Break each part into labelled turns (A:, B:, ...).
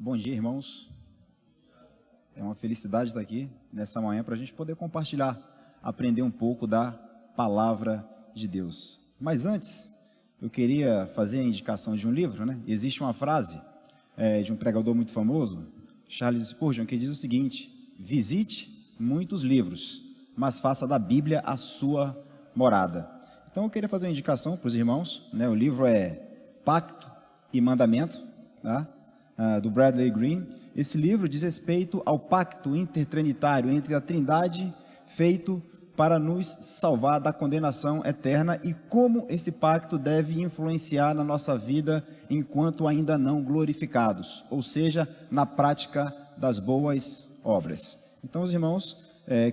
A: Bom dia, irmãos. É uma felicidade estar aqui nessa manhã para a gente poder compartilhar, aprender um pouco da palavra de Deus. Mas antes, eu queria fazer a indicação de um livro, né? Existe uma frase de um pregador muito famoso, Charles Spurgeon, que diz o seguinte: visite muitos livros, mas faça da Bíblia a sua morada. Então eu queria fazer uma indicação para os irmãos, né? O livro é Pacto e Mandamento, tá? Do Bradley Green. Esse livro diz respeito ao pacto intertrinitário entre a Trindade, feito para nos salvar da condenação eterna, e como esse pacto deve influenciar na nossa vida enquanto ainda não glorificados, ou seja, na prática das boas obras. Então, os irmãos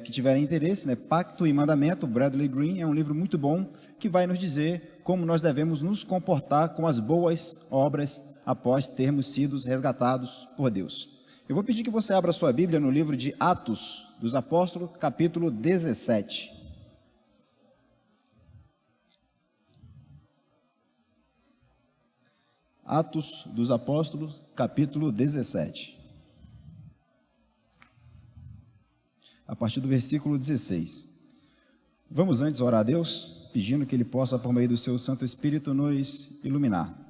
A: que tiverem interesse, né, Pacto e Mandamento, Bradley Green, é um livro muito bom que vai nos dizer como nós devemos nos comportar com as boas obras após termos sido resgatados por Deus. Eu vou pedir que você abra sua Bíblia no livro de Atos dos Apóstolos, capítulo 17. Atos dos Apóstolos, capítulo 17. A partir do versículo 16. Vamos antes orar a Deus, pedindo que Ele possa, por meio do Seu Santo Espírito, nos iluminar.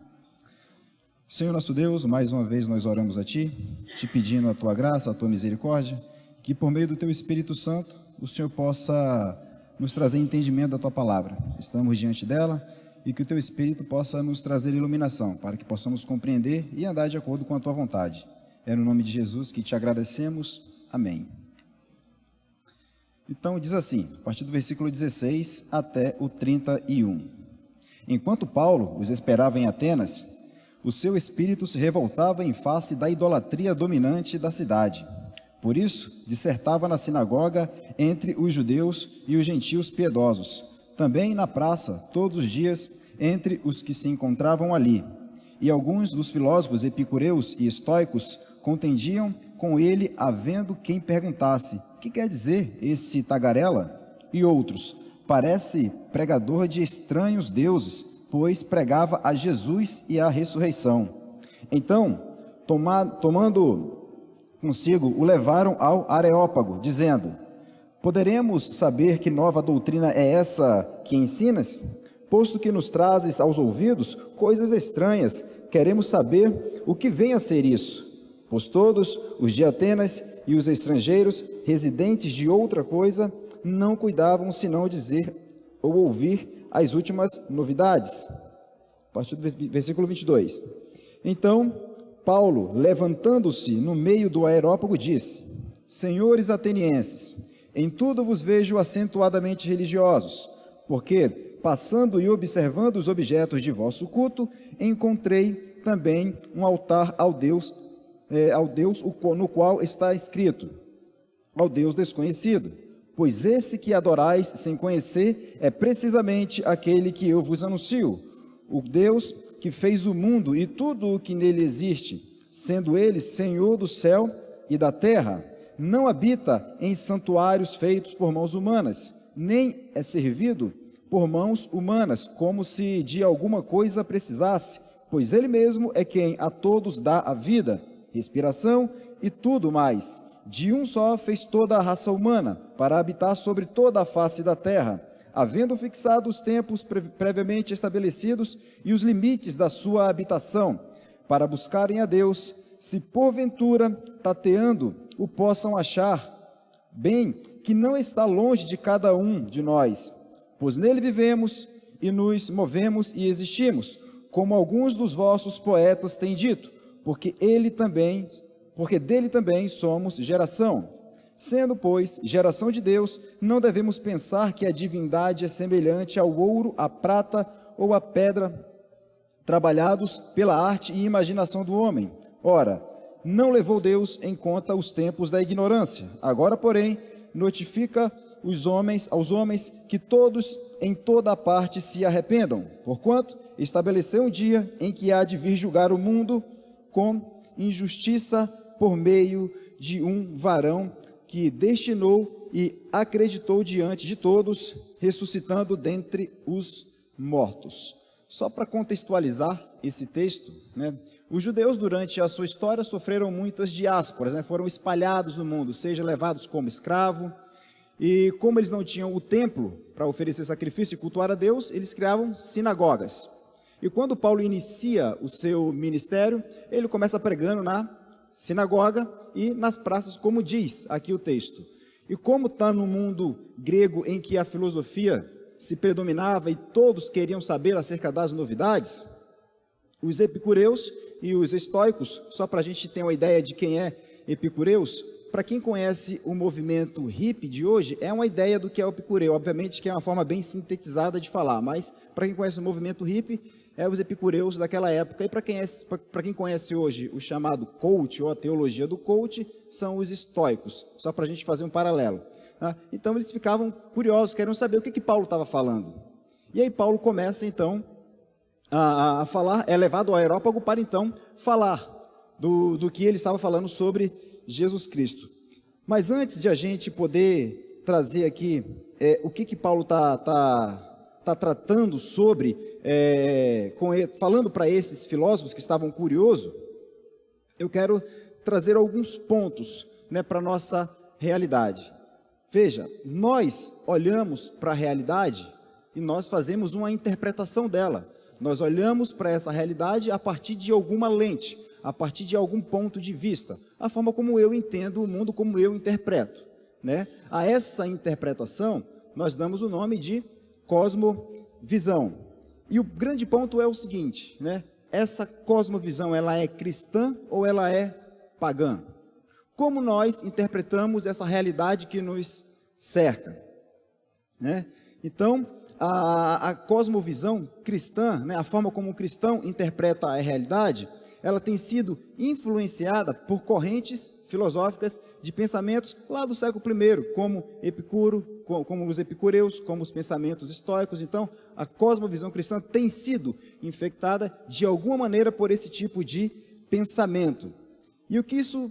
A: Senhor nosso Deus, mais uma vez nós oramos a Ti, te pedindo a Tua graça, a Tua misericórdia, que por meio do Teu Espírito Santo, o Senhor possa nos trazer entendimento da Tua palavra. Estamos diante dela e que o Teu Espírito possa nos trazer iluminação, para que possamos compreender e andar de acordo com a Tua vontade. É no nome de Jesus que te agradecemos. Amém. Então diz assim, a partir do versículo 16 até o 31. Enquanto Paulo os esperava em Atenas, o seu espírito se revoltava em face da idolatria dominante da cidade. Por isso, dissertava na sinagoga entre os judeus e os gentios piedosos, também na praça, todos os dias, entre os que se encontravam ali. E alguns dos filósofos epicureus e estoicos contendiam com ele, havendo quem perguntasse: que quer dizer esse tagarela? E outros: parece pregador de estranhos deuses, pois pregava a Jesus e a ressurreição. Então, tomando consigo, o levaram ao Areópago, dizendo: poderemos saber que nova doutrina é essa que ensinas? Posto que nos trazes aos ouvidos coisas estranhas, queremos saber o que vem a ser isso. Pois todos os de Atenas e os estrangeiros, residentes de outra coisa, não cuidavam senão dizer ou ouvir as últimas novidades. A partir do versículo 22. Então, Paulo, levantando-se no meio do Areópago, disse: senhores atenienses, em tudo vos vejo acentuadamente religiosos, porque, passando e observando os objetos de vosso culto, encontrei também um altar ao Deus no qual está escrito: ao Deus desconhecido. Pois esse que adorais sem conhecer é precisamente aquele que eu vos anuncio, o Deus que fez o mundo e tudo o que nele existe, sendo ele Senhor do céu e da terra. Não habita em santuários feitos por mãos humanas, nem é servido por mãos humanas, como se de alguma coisa precisasse, pois ele mesmo é quem a todos dá a vida, respiração e tudo mais. De um só fez toda a raça humana, para habitar sobre toda a face da terra, havendo fixado os tempos previamente estabelecidos e os limites da sua habitação, para buscarem a Deus, se porventura, tateando, o possam achar, bem que não está longe de cada um de nós, pois nele vivemos e nos movemos e existimos, como alguns dos vossos poetas têm dito, porque dele também somos geração. Sendo, pois, geração de Deus, não devemos pensar que a divindade é semelhante ao ouro, à prata ou à pedra, trabalhados pela arte e imaginação do homem. Ora, não levou Deus em conta os tempos da ignorância. Agora, porém, notifica aos homens que todos em toda a parte se arrependam, porquanto estabeleceu um dia em que há de vir julgar o mundo com injustiça por meio de um varão que destinou e acreditou diante de todos, ressuscitando dentre os mortos. Só para contextualizar esse texto, né, os judeus durante a sua história sofreram muitas diásporas, né, foram espalhados no mundo, seja levados como escravo, e como eles não tinham o templo para oferecer sacrifício e cultuar a Deus, eles criavam sinagogas. E quando Paulo inicia o seu ministério, ele começa pregando na sinagoga e nas praças, como diz aqui o texto. E como está no mundo grego em que a filosofia se predominava e todos queriam saber acerca das novidades, os epicureus e os estoicos, só para a gente ter uma ideia de quem é epicureus, para quem conhece o movimento hippie de hoje, é uma ideia do que é o epicureu, obviamente que é uma forma bem sintetizada de falar, mas para quem conhece o movimento hippie, é os epicureus daquela época, e para quem conhece hoje o chamado coach, ou a teologia do coach, são os estoicos, só para a gente fazer um paralelo. Tá? Então eles ficavam curiosos, queriam saber o que Paulo estava falando. E aí Paulo começa então a falar, é levado ao aerópago para então falar do que ele estava falando sobre Jesus Cristo. Mas antes de a gente poder trazer aqui o que Paulo está tratando sobre, falando para esses filósofos que estavam curiosos, eu quero trazer alguns pontos, né, para a nossa realidade. Veja, nós olhamos para a realidade e nós fazemos uma interpretação dela. Nós olhamos para essa realidade a partir de alguma lente, a partir de algum ponto de vista, a forma como eu entendo o mundo, como eu interpreto, né? A essa interpretação, nós damos o nome de cosmovisão. E o grande ponto é o seguinte, né? Essa cosmovisão, ela é cristã ou ela é pagã? Como nós interpretamos essa realidade que nos cerca, né? Então, a cosmovisão cristã, né, a forma como o cristão interpreta a realidade, ela tem sido influenciada por correntes filosóficas de pensamentos lá do século I, como Epicuro, como os epicureus, como os pensamentos estoicos. Então, a cosmovisão cristã tem sido infectada de alguma maneira por esse tipo de pensamento. E o que isso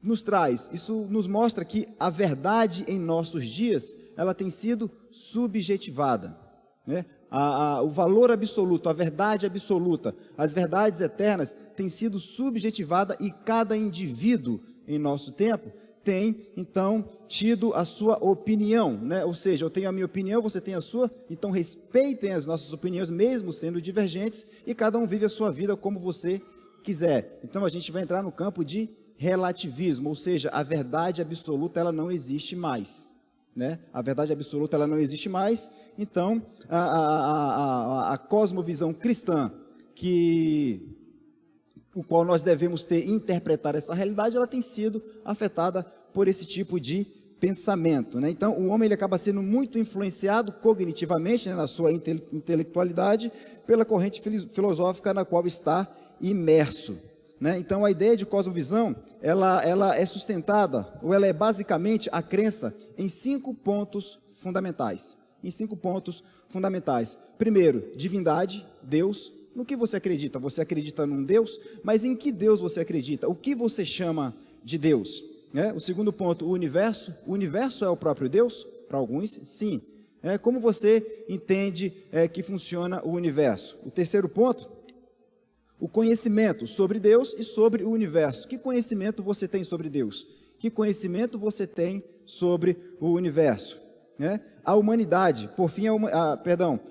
A: nos traz? Isso nos mostra que a verdade em nossos dias, ela tem sido subjetivada, né? O valor absoluto, a verdade absoluta, as verdades eternas têm sido subjetivada e cada indivíduo em nosso tempo tem, então, tido a sua opinião, né? Ou seja, eu tenho a minha opinião, você tem a sua, então respeitem as nossas opiniões, mesmo sendo divergentes, e cada um vive a sua vida como você quiser. Então, a gente vai entrar no campo de relativismo, ou seja, a verdade absoluta, ela não existe mais, né? A verdade absoluta, ela não existe mais. Então, a cosmovisão cristã, o qual nós devemos interpretar essa realidade, ela tem sido afetada por esse tipo de pensamento, né? Então, o homem ele acaba sendo muito influenciado cognitivamente, né, na sua intelectualidade, pela corrente filosófica na qual está imerso, né? Então, a ideia de cosmovisão, ela é sustentada, ou ela é basicamente a crença em 5 pontos fundamentais. Em 5 pontos fundamentais. Primeiro, divindade, Deus. No que você acredita? Você acredita num Deus? Mas em que Deus você acredita? O que você chama de Deus? O segundo ponto, o universo. O universo é o próprio Deus? Para alguns, sim. Como você entende que funciona o universo? O terceiro ponto, o conhecimento sobre Deus e sobre o universo. Que conhecimento você tem sobre Deus? Que conhecimento você tem sobre o universo? A humanidade, por fim,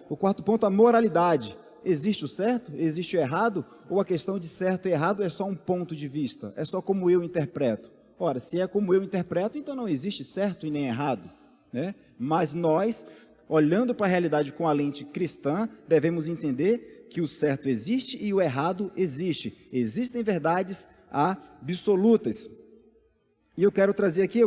A: o quarto ponto, a moralidade. Existe o certo? Existe o errado? Ou a questão de certo e errado é só um ponto de vista? É só como eu interpreto? Ora, se é como eu interpreto, então não existe certo e nem errado, né? Mas nós, olhando para a realidade com a lente cristã, devemos entender que o certo existe e o errado existe. Existem verdades absolutas. E eu quero trazer aqui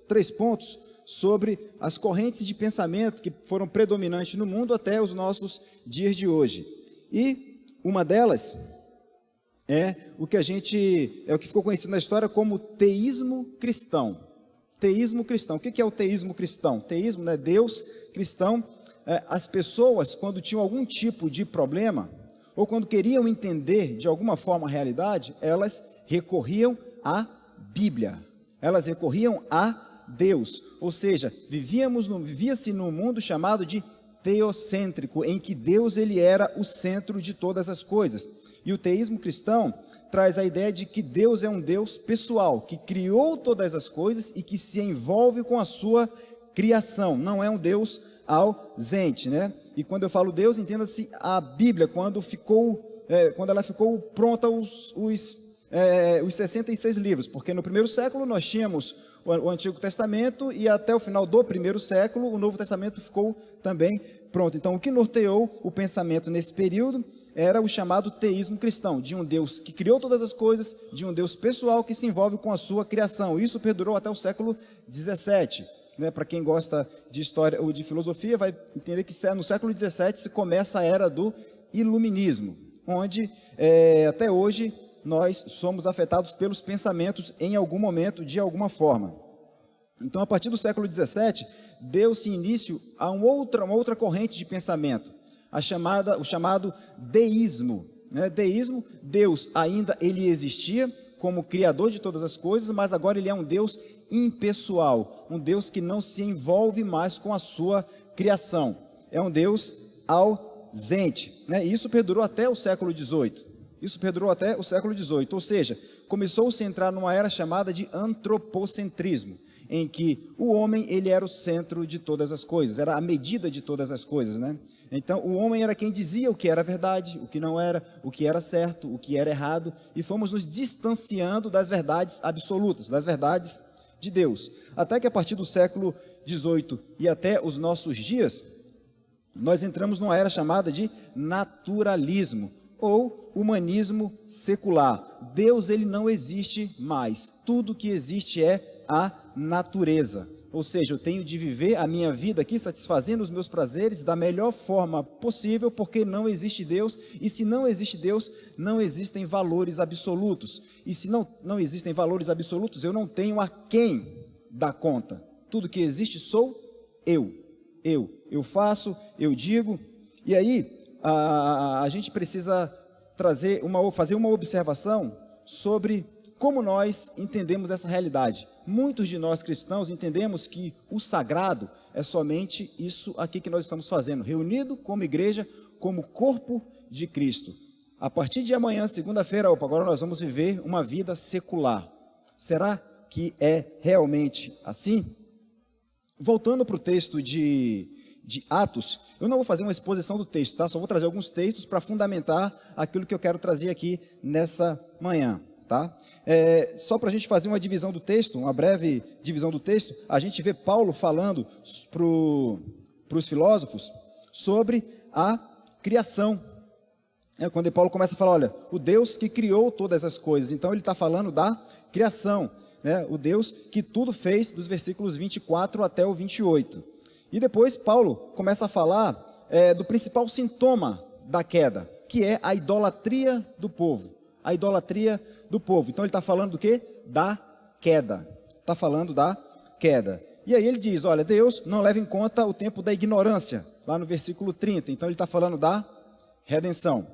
A: 3 pontos sobre as correntes de pensamento que foram predominantes no mundo até os nossos dias de hoje. E uma delas é o que ficou conhecido na história como teísmo cristão. Teísmo cristão. O que é o teísmo cristão? Teísmo, né? Deus cristão. As pessoas, quando tinham algum tipo de problema, ou quando queriam entender de alguma forma a realidade, elas recorriam à Bíblia. Elas recorriam a Deus. Ou seja, vivia-se num mundo chamado de teocêntrico, em que Deus ele era o centro de todas as coisas. E o teísmo cristão traz a ideia de que Deus é um Deus pessoal, que criou todas as coisas e que se envolve com a sua criação, não é um Deus ausente, né? E quando eu falo Deus, entenda-se a Bíblia, quando ela ficou pronta os 66 livros, porque no primeiro século nós tínhamos o Antigo Testamento e até o final do primeiro século o Novo Testamento ficou também pronto. Então o que norteou o pensamento nesse período era o chamado teísmo cristão, de um Deus que criou todas as coisas, de um Deus pessoal que se envolve com a sua criação. Isso perdurou até o século 17. Né? Para quem gosta de história ou de filosofia, vai entender que no século 17 se começa a era do iluminismo, onde até hoje nós somos afetados pelos pensamentos em algum momento, de alguma forma. Então, a partir do século 17, deu-se início a uma outra corrente de pensamento, o chamado deísmo. Né? Deísmo, Deus ainda ele existia como criador de todas as coisas, mas agora ele é um Deus impessoal, um Deus que não se envolve mais com a sua criação. É um Deus ausente. Né? E isso perdurou até o século 18. Ou seja, começou-se a entrar numa era chamada de antropocentrismo, em que o homem ele era o centro de todas as coisas, era a medida de todas as coisas, né? Então, o homem era quem dizia o que era verdade, o que não era, o que era certo, o que era errado, e fomos nos distanciando das verdades absolutas, das verdades de Deus. Até que a partir do século 18 e até os nossos dias, nós entramos numa era chamada de naturalismo, ou humanismo secular. Deus ele não existe mais, tudo que existe é a natureza, ou seja, eu tenho de viver a minha vida aqui satisfazendo os meus prazeres da melhor forma possível, porque não existe Deus, e se não existe Deus, não existem valores absolutos, e se não existem valores absolutos, eu não tenho a quem dar conta. Tudo que existe sou eu faço, eu digo. E aí a gente precisa fazer uma observação sobre como nós entendemos essa realidade. Muitos de nós cristãos entendemos que o sagrado é somente isso aqui que nós estamos fazendo, reunido como igreja, como corpo de Cristo. A partir de amanhã, segunda-feira, agora nós vamos viver uma vida secular. Será que é realmente assim? Voltando para o texto de Atos, eu não vou fazer uma exposição do texto, tá? Só vou trazer alguns textos para fundamentar aquilo que eu quero trazer aqui nessa manhã, tá? Só para a gente fazer uma divisão do texto, uma breve divisão do texto, a gente vê Paulo falando para os filósofos sobre a criação. Quando Paulo começa a falar, olha, o Deus que criou todas as coisas, então ele está falando da criação, né? O Deus que tudo fez, dos versículos 24 até o 28. E depois Paulo começa a falar do principal sintoma da queda, que é a idolatria do povo. A idolatria do povo. Então ele está falando do quê? Da queda. Está falando da queda. E aí ele diz, olha, Deus não leva em conta o tempo da ignorância, lá no versículo 30. Então ele está falando da redenção.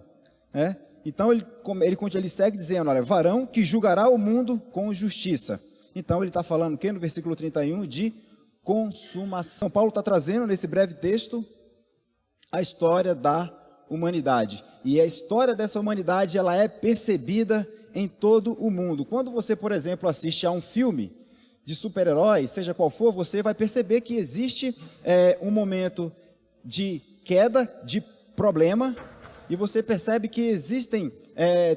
A: Então ele segue dizendo, olha, varão que julgará o mundo com justiça. Então ele está falando o quê? No versículo 31 de consumação. Paulo está trazendo nesse breve texto a história da humanidade. E a história dessa humanidade, ela é percebida em todo o mundo. Quando você, por exemplo, assiste a um filme de super-herói, seja qual for, você vai perceber que existe um momento de queda, de problema, e você percebe que existem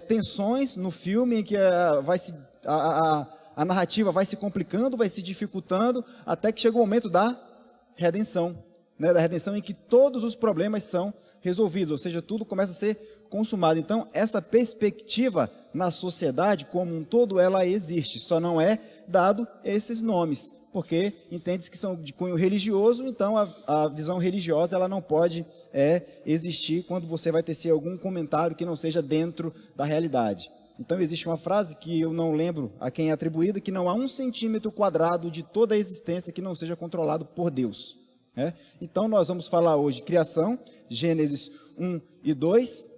A: tensões no filme em que a narrativa vai se complicando, vai se dificultando, até que chega o momento da redenção, né? Da redenção em que todos os problemas são resolvidos, ou seja, tudo começa a ser consumado. Então, essa perspectiva na sociedade como um todo, ela existe, só não é dado esses nomes, porque entende-se que são de cunho religioso, então a visão religiosa ela não pode existir quando você vai tecer algum comentário que não seja dentro da realidade. Então existe uma frase que eu não lembro a quem é atribuída, que não há 1 centímetro quadrado de toda a existência que não seja controlado por Deus. Então nós vamos falar hoje de criação, Gênesis 1 e 2,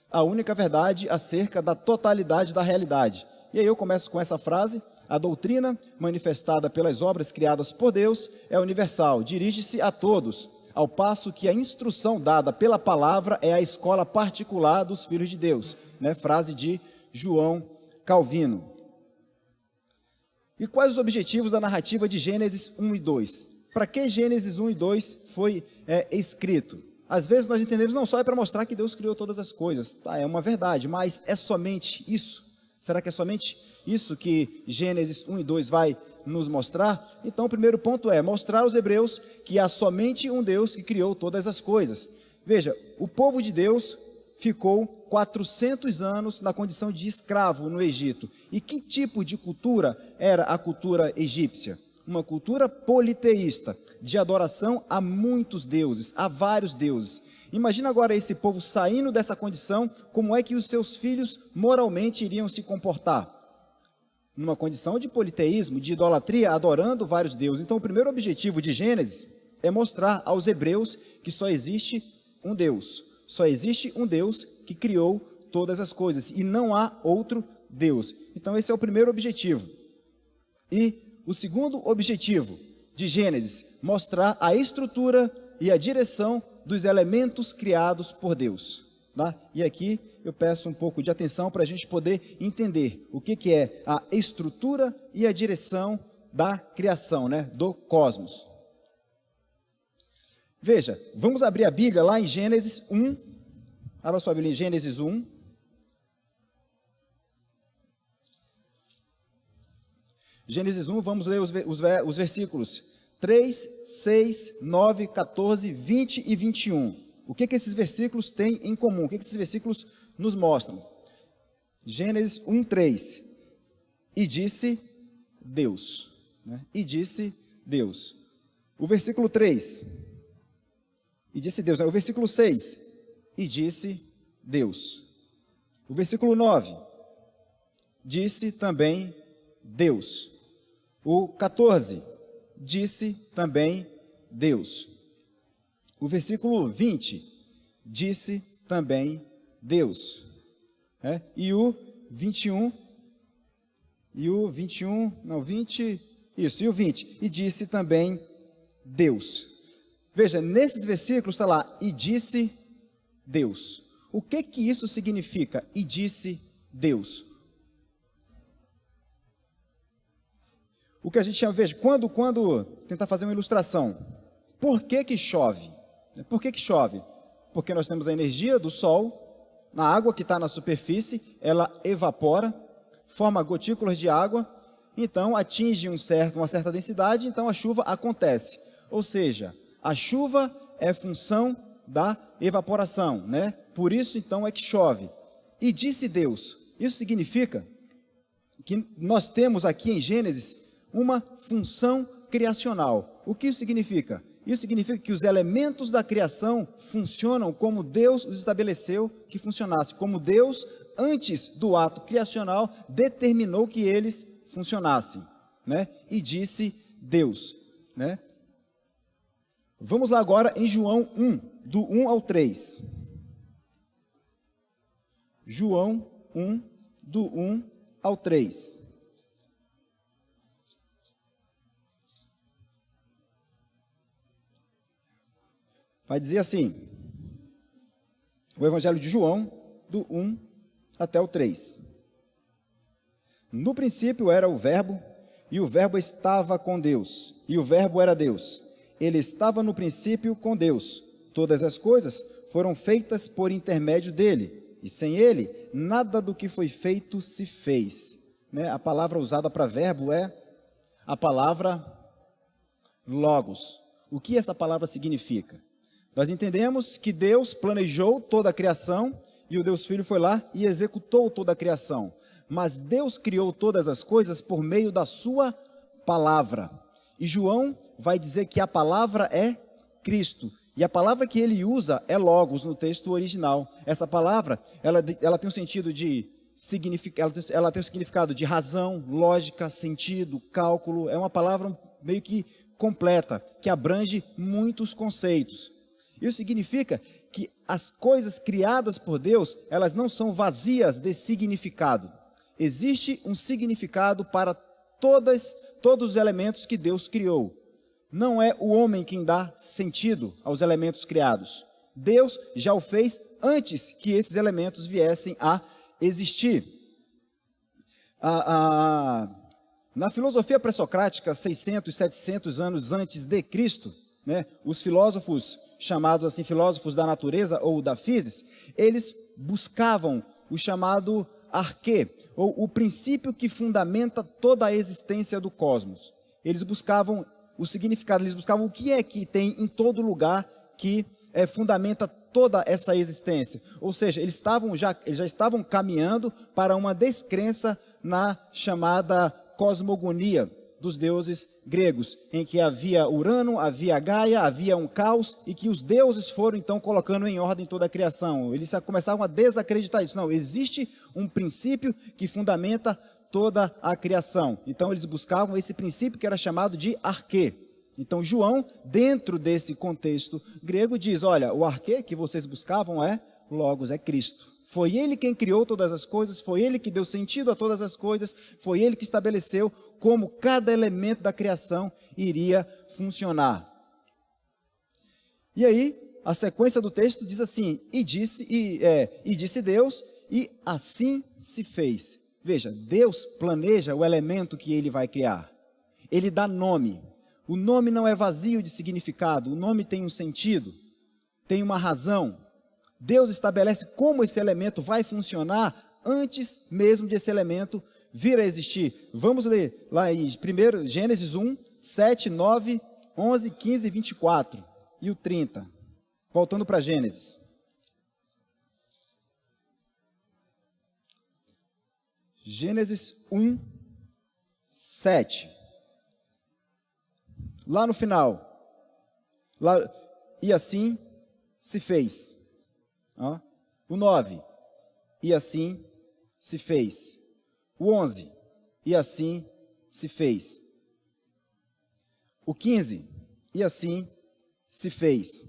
A: a única verdade acerca da totalidade da realidade. E aí eu começo com essa frase: a doutrina manifestada pelas obras criadas por Deus é universal, dirige-se a todos. ao passo que a instrução dada pela palavra é a escola particular dos filhos de Deus, né? Frase de João Calvino. E quais os objetivos da narrativa de Gênesis 1 e 2? Para que Gênesis 1 e 2 foi escrito? Às vezes nós entendemos, não, só é para mostrar que Deus criou todas as coisas. Tá, é uma verdade, mas é somente isso? Será que é somente isso que Gênesis 1 e 2 vai nos mostrar? Então o primeiro ponto é mostrar aos hebreus que há somente um Deus que criou todas as coisas. Veja, o povo de Deus ficou 400 anos na condição de escravo no Egito. E que tipo de cultura era a cultura egípcia? Uma cultura politeísta, de adoração a muitos deuses, a vários deuses. Imagina agora esse povo saindo dessa condição, como é que os seus filhos moralmente iriam se comportar? Numa condição de politeísmo, de idolatria, adorando vários deuses. Então o primeiro objetivo de Gênesis é mostrar aos hebreus que só existe um Deus. Só existe um Deus que criou todas as coisas e não há outro Deus. Então esse é o primeiro objetivo. E o segundo objetivo de Gênesis, mostrar a estrutura e a direção dos elementos criados por Deus. Tá? E aqui eu peço um pouco de atenção para a gente poder entender o que é a estrutura e a direção da criação, né? Do cosmos. Veja, vamos abrir a Bíblia lá em Gênesis 1. Abra sua Bíblia em Gênesis 1. Gênesis 1, vamos ler os versículos 3, 6, 9, 14, 20 e 21. O que esses versículos têm em comum? O que esses versículos nos mostram? Gênesis 1, 3. E disse Deus. Né? E disse Deus. O versículo 3. E disse Deus, né? O versículo 6, e disse Deus. O versículo 9, disse também Deus. O 14, disse também Deus. O versículo 20, disse também Deus. E o 21, e o 20, e o 20, e disse também Deus. Veja, nesses versículos está lá, e disse Deus. O que isso significa? E disse Deus. O que a gente chama, veja, quando tentar fazer uma ilustração, por que chove? Por que chove? Porque nós temos a energia do sol, na água que está na superfície, ela evapora, forma gotículas de água, então atinge uma certa densidade, então a chuva acontece. Ou seja, a chuva é função da evaporação, né? Por isso, então, é que chove. E disse Deus. Isso significa que nós temos aqui em Gênesis uma função criacional. O que isso significa? Isso significa que os elementos da criação funcionam como Deus os estabeleceu que funcionasse, como Deus, antes do ato criacional, determinou que eles funcionassem, né? E disse Deus, né? Vamos lá agora em João 1, do 1 ao 3. João 1, do 1 ao 3. Vai dizer assim, o Evangelho de João, do 1 até o 3. No princípio era o Verbo, e o Verbo estava com Deus, e o Verbo era Deus. Ele estava no princípio com Deus. Todas as coisas foram feitas por intermédio dele, e sem ele, nada do que foi feito se fez. Né? A palavra usada para verbo é a palavra logos. O que essa palavra significa? Nós entendemos que Deus planejou toda a criação, e o Deus Filho foi lá e executou toda a criação. Mas Deus criou todas as coisas por meio da sua palavra. E João vai dizer que a palavra é Cristo. E a palavra que ele usa é logos no texto original. Essa palavra, ela tem um sentido de ela tem um significado de razão, lógica, sentido, cálculo. É uma palavra meio que completa, que abrange muitos conceitos. Isso significa que as coisas criadas por Deus, elas não são vazias de significado. Existe um significado para todos os elementos que Deus criou. não é o homem quem dá sentido aos elementos criados. Deus já o fez antes que esses elementos viessem a existir. Na filosofia pré-socrática, 600, 700 anos antes de Cristo, né, os filósofos, chamados assim filósofos da natureza ou da physis, eles buscavam o chamado arquê, ou o princípio que fundamenta toda a existência do cosmos. Eles buscavam o significado, eles buscavam o que é que tem em todo lugar que fundamenta toda essa existência. Ou seja, eles já estavam caminhando para uma descrença na chamada cosmogonia dos deuses gregos, em que havia Urano, havia Gaia, havia um caos, e que os deuses foram então colocando em ordem toda a criação. Eles começavam a desacreditar isso. Não, existe um princípio que fundamenta toda a criação. Então eles buscavam esse princípio que era chamado de arquê. Então João, dentro desse contexto grego, diz, olha, o arquê que vocês buscavam é Logos, é Cristo. Foi ele quem criou todas as coisas, foi ele que deu sentido a todas as coisas, foi ele que estabeleceu como cada elemento da criação iria funcionar. E aí, a sequência do texto diz assim, e disse Deus, e assim se fez. Veja, Deus planeja o elemento que ele vai criar. Ele dá nome. O nome não é vazio de significado, o nome tem um sentido, tem uma razão. Deus estabelece como esse elemento vai funcionar antes mesmo desse elemento vir a existir. Vamos ler lá em Gênesis 1, 7, 9, 11, 15 e 24 e o 30. Voltando para Gênesis. Gênesis 1, 7. Lá no final. E assim se fez. O 9. E assim se fez. O 11, e assim se fez. O 15, e assim se fez.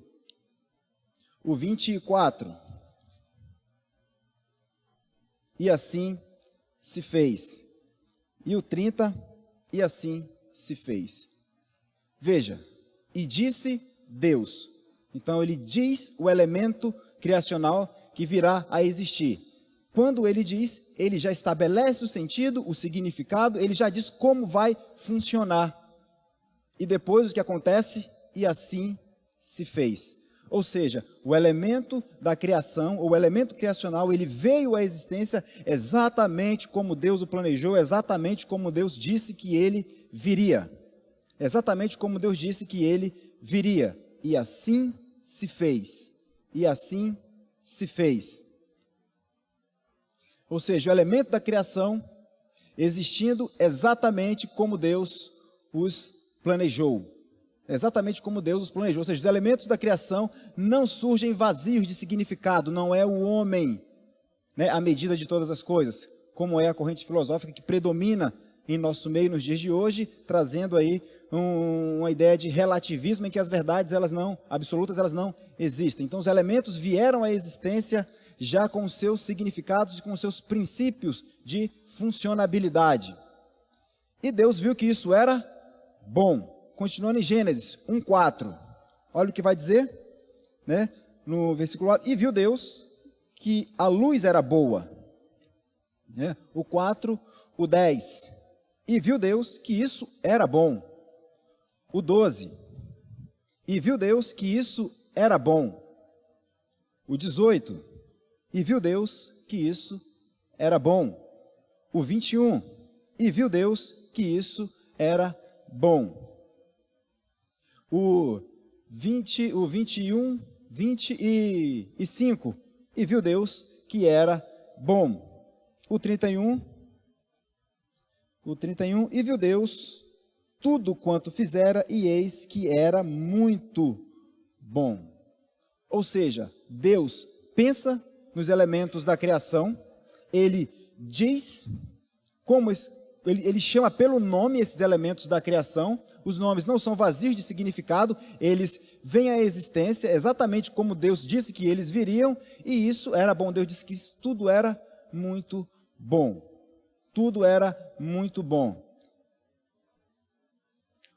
A: O 24, e assim se fez. E o 30, e assim se fez. Veja, e disse Deus. Então ele diz o elemento criacional que virá a existir. Quando ele diz, ele já estabelece o sentido, o significado, ele já diz como vai funcionar. E depois o que acontece, e assim se fez. Ou seja, o elemento da criação, ou o elemento criacional, ele veio à existência exatamente como Deus o planejou, exatamente como Deus disse que ele viria. Exatamente como Deus disse que ele viria. E assim se fez. E assim se fez. Ou seja, o elemento da criação existindo exatamente como Deus os planejou. Exatamente como Deus os planejou. Ou seja, os elementos da criação não surgem vazios de significado. Não é o homem, né, a medida de todas as coisas, como é a corrente filosófica que predomina em nosso meio nos dias de hoje, trazendo aí uma ideia de relativismo em que as verdades absolutas elas não existem. Então os elementos vieram à existência já com os seus significados e com os seus princípios de funcionabilidade. E Deus viu que isso era bom. Continuando em Gênesis 1:4. Olha o que vai dizer, né? No versículo 4. E viu Deus que a luz era boa. Né? O 4, o 10. E viu Deus que isso era bom. O 12. E viu Deus que isso era bom. O 18. E viu Deus que isso era bom. O 21. E viu Deus que isso era bom. O 20, o 21, 25. E viu Deus que era bom. O 31. E viu Deus tudo quanto fizera, e eis que era muito bom. Ou seja, Deus pensa nos elementos da criação, ele diz como ele chama pelo nome esses elementos da criação. Os nomes não são vazios de significado, eles vêm à existência exatamente como Deus disse que eles viriam, e isso era bom. Deus disse que isso tudo era muito bom. Tudo era muito bom.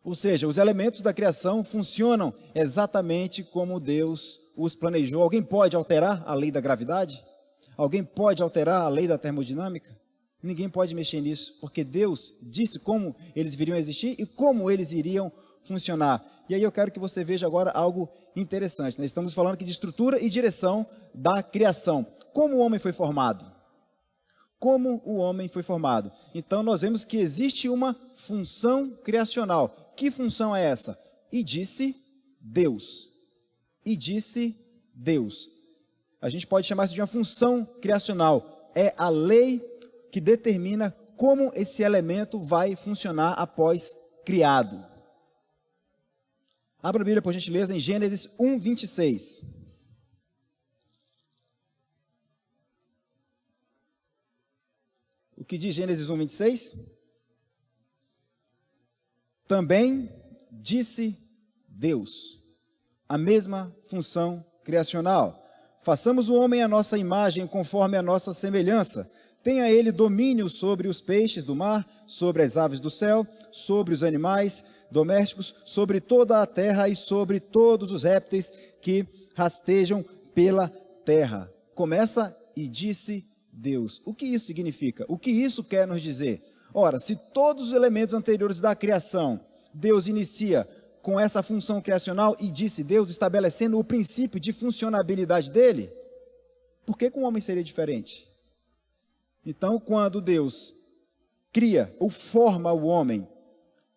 A: Ou seja, os elementos da criação funcionam exatamente como Deus os planejou. Alguém pode alterar a lei da gravidade? Alguém pode alterar a lei da termodinâmica? Ninguém pode mexer nisso, porque Deus disse como eles viriam existir e como eles iriam funcionar. E aí eu quero que você veja agora algo interessante. Nós estamos falando aqui de estrutura e direção da criação. Como o homem foi formado? Como o homem foi formado? Então nós vemos que existe uma função criacional. Que função é essa? E disse Deus. E disse Deus. A gente pode chamar isso de uma função criacional. É a lei que determina como esse elemento vai funcionar após criado. Abra a Bíblia, por gentileza, em Gênesis 1, 26. O que diz Gênesis 1, 26? Também disse Deus, a mesma função criacional. Façamos o homem à nossa imagem, conforme a nossa semelhança. Tenha ele domínio sobre os peixes do mar, sobre as aves do céu, sobre os animais domésticos, sobre toda a terra e sobre todos os répteis que rastejam pela terra. Começa e disse Deus. O que isso significa? O que isso quer nos dizer? Ora, se todos os elementos anteriores da criação, Deus inicia com essa função criacional e disse Deus, estabelecendo o princípio de funcionabilidade dele, por que com o homem seria diferente? Então, quando Deus cria ou forma o homem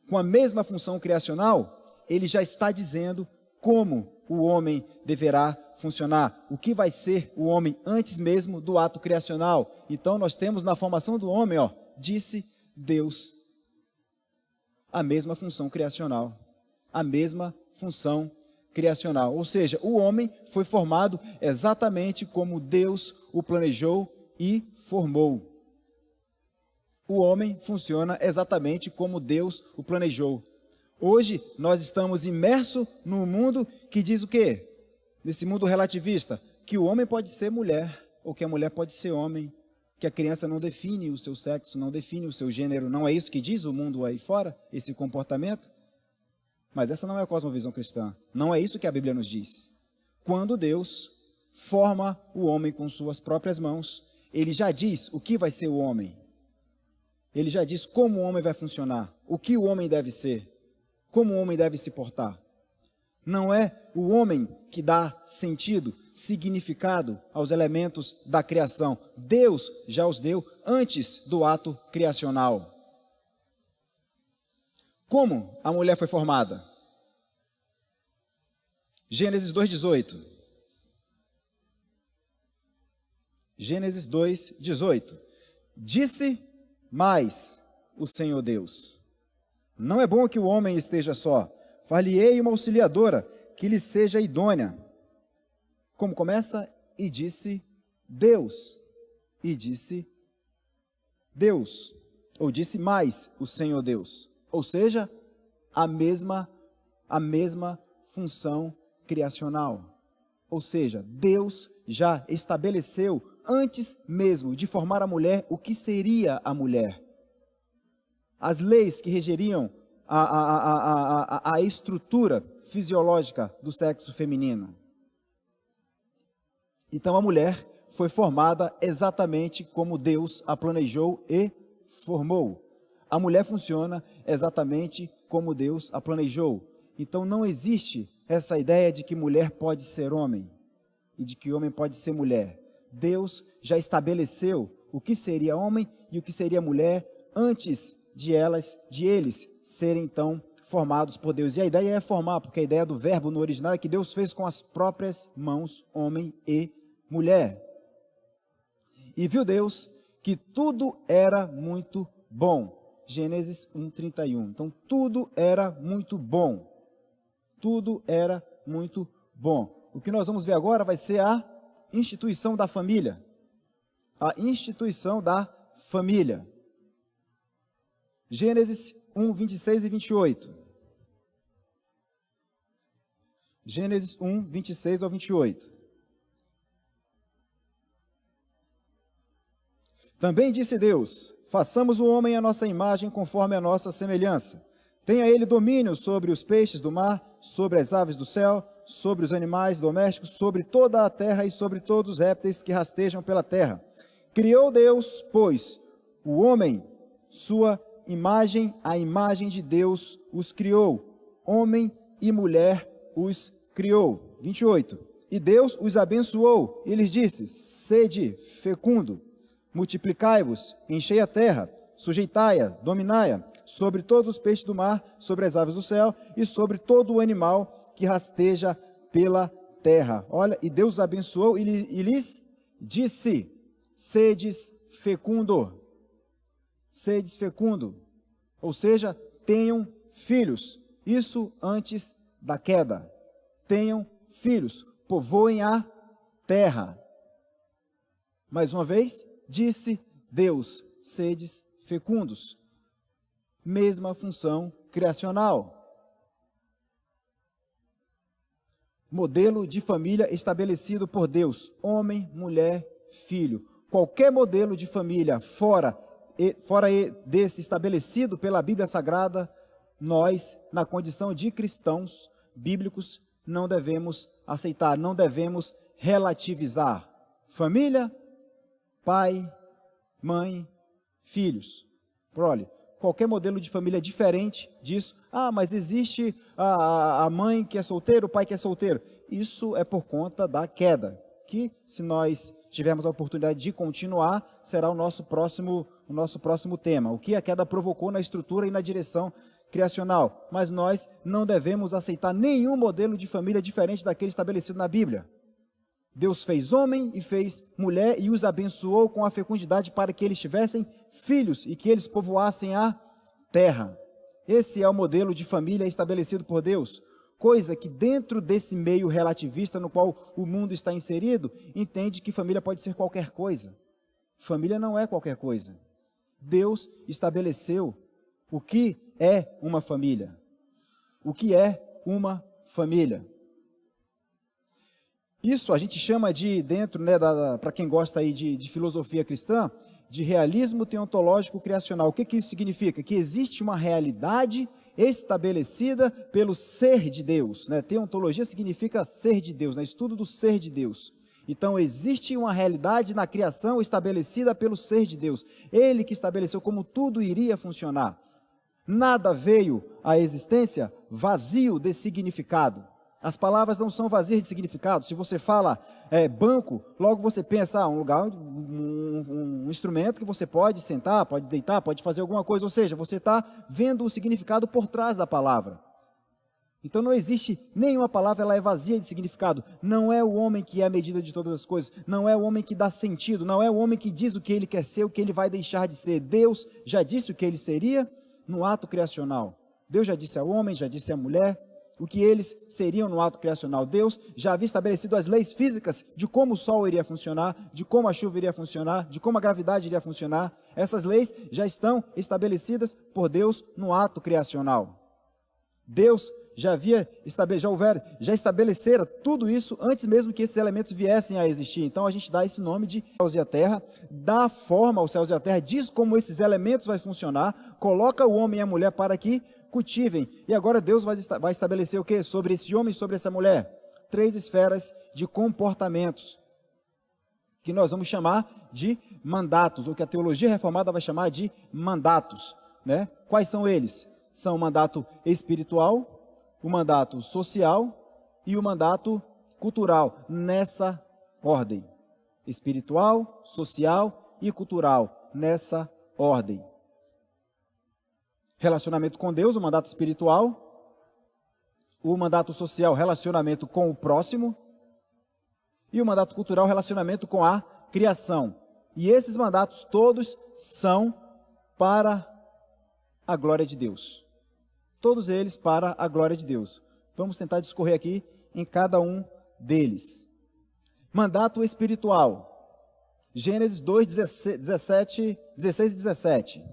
A: com a mesma função criacional, ele já está dizendo como o homem deverá funcionar, o que vai ser o homem antes mesmo do ato criacional. Então, nós temos na formação do homem, disse Deus, a mesma função criacional, a mesma função criacional. Ou seja, o homem foi formado exatamente como Deus o planejou e formou. O homem funciona exatamente como Deus o planejou. Hoje nós estamos imersos num mundo que diz o quê? Nesse mundo relativista, que o homem pode ser mulher, ou que a mulher pode ser homem, que a criança não define o seu sexo, não define o seu gênero. Não é isso que diz o mundo aí fora, esse comportamento? Mas essa não é a cosmovisão cristã. Não é isso que a Bíblia nos diz. Quando Deus forma o homem com suas próprias mãos, ele já diz o que vai ser o homem. Ele já diz como o homem vai funcionar, o que o homem deve ser, como o homem deve se portar. Não é o homem que dá sentido, significado aos elementos da criação. Deus já os deu antes do ato criacional. Como a mulher foi formada? Gênesis 2:18. Gênesis 2:18. Disse mais o Senhor Deus: não é bom que o homem esteja só. Far-lhe-ei uma auxiliadora que lhe seja idônea. Como começa? E disse Deus. E disse Deus. Ou disse mais o Senhor Deus. Ou seja, a mesma função criacional. Ou seja, Deus já estabeleceu, antes mesmo de formar a mulher, o que seria a mulher. As leis que regeriam a estrutura fisiológica do sexo feminino. Então a mulher foi formada exatamente como Deus a planejou e formou. A mulher funciona exatamente como Deus a planejou. Então não existe essa ideia de que mulher pode ser homem e de que homem pode ser mulher. Deus já estabeleceu o que seria homem e o que seria mulher antes de eles serem então formados por Deus. E a ideia é formar, porque a ideia do verbo no original é que Deus fez com as próprias mãos homem e mulher. E viu Deus que tudo era muito bom. Gênesis 1:31. Então, tudo era muito bom. Tudo era muito bom. O que nós vamos ver agora vai ser a instituição da família. A instituição da família. Gênesis 1, 26 e 28. Gênesis 1, 26 ao 28. Também disse Deus: façamos o homem à nossa imagem, conforme a nossa semelhança. Tenha ele domínio sobre os peixes do mar, sobre as aves do céu, sobre os animais domésticos, sobre toda a terra e sobre todos os répteis que rastejam pela terra. Criou Deus, pois, o homem, sua imagem, a imagem de Deus os criou. Homem e mulher os criou. 28. E Deus os abençoou e lhes disse: sede fecundo, multiplicai-vos, enchei a terra, sujeitai-a, dominai-a, sobre todos os peixes do mar, sobre as aves do céu e sobre todo o animal que rasteja pela terra. Olha, e Deus os abençoou e lhes disse: sedes fecundo. Sedes fecundo. Ou seja, tenham filhos. Isso antes da queda. Tenham filhos. Povoem a terra. Mais uma vez, disse Deus: sedes fecundos. Mesma função criacional. Modelo de família estabelecido por Deus: homem, mulher, filho. Qualquer modelo de família fora desse estabelecido pela Bíblia Sagrada, nós, na condição de cristãos bíblicos, não devemos aceitar, não devemos relativizar. Família, pai, mãe, filhos. Prole. Qualquer modelo de família diferente disso. Ah, mas existe a mãe que é solteira, o pai que é solteiro. Isso é por conta da queda, que se nós tivermos a oportunidade de continuar, será o nosso próximo tema. O que a queda provocou na estrutura e na direção criacional. Mas nós não devemos aceitar nenhum modelo de família diferente daquele estabelecido na Bíblia. Deus fez homem e fez mulher e os abençoou com a fecundidade para que eles tivessem filhos e que eles povoassem a terra. Esse é o modelo de família estabelecido por Deus, coisa que dentro desse meio relativista no qual o mundo está inserido, entende que família pode ser qualquer coisa. Família não é qualquer coisa. Deus estabeleceu o que é uma família. O que é uma família? Isso a gente chama de, dentro, né, para quem gosta aí de filosofia cristã, de realismo teontológico criacional. O que isso significa? Que existe uma realidade estabelecida pelo ser de Deus. Né? Teontologia significa ser de Deus, né? Estudo do ser de Deus. Então existe uma realidade na criação estabelecida pelo ser de Deus. Ele que estabeleceu como tudo iria funcionar. Nada veio à existência vazio de significado. As palavras não são vazias de significado. Se você fala banco, logo você pensa, um lugar, um instrumento que você pode sentar, pode deitar, pode fazer alguma coisa. Ou seja, você está vendo o significado por trás da palavra. Então não existe nenhuma palavra, ela é vazia de significado. Não é o homem que é a medida de todas as coisas. Não é o homem que dá sentido. Não é o homem que diz o que ele quer ser, o que ele vai deixar de ser. Deus já disse o que ele seria no ato criacional. Deus já disse ao homem, já disse à mulher o que eles seriam no ato criacional. Deus já havia estabelecido as leis físicas de como o sol iria funcionar, de como a chuva iria funcionar, de como a gravidade iria funcionar. Essas leis já estão estabelecidas por Deus no ato criacional. Deus já estabelecera tudo isso antes mesmo que esses elementos viessem a existir. Então a gente dá esse nome de céus e a terra, dá forma aos céus e à terra, diz como esses elementos vão funcionar, coloca o homem e a mulher para que cultivem. E agora Deus vai estabelecer o que? Sobre esse homem e sobre essa mulher? 3 esferas de comportamentos, que nós vamos chamar de mandatos, ou que a teologia reformada vai chamar de mandatos. Né? Quais são eles? São o mandato espiritual, o mandato social e o mandato cultural, nessa ordem. Espiritual, social e cultural, nessa ordem. Relacionamento com Deus, o mandato espiritual. O mandato social, relacionamento com o próximo. E o mandato cultural, relacionamento com a criação. E esses mandatos todos são para a glória de Deus. Todos eles para a glória de Deus. Vamos tentar discorrer aqui em cada um deles. Mandato espiritual. Gênesis 2, 16 e 17.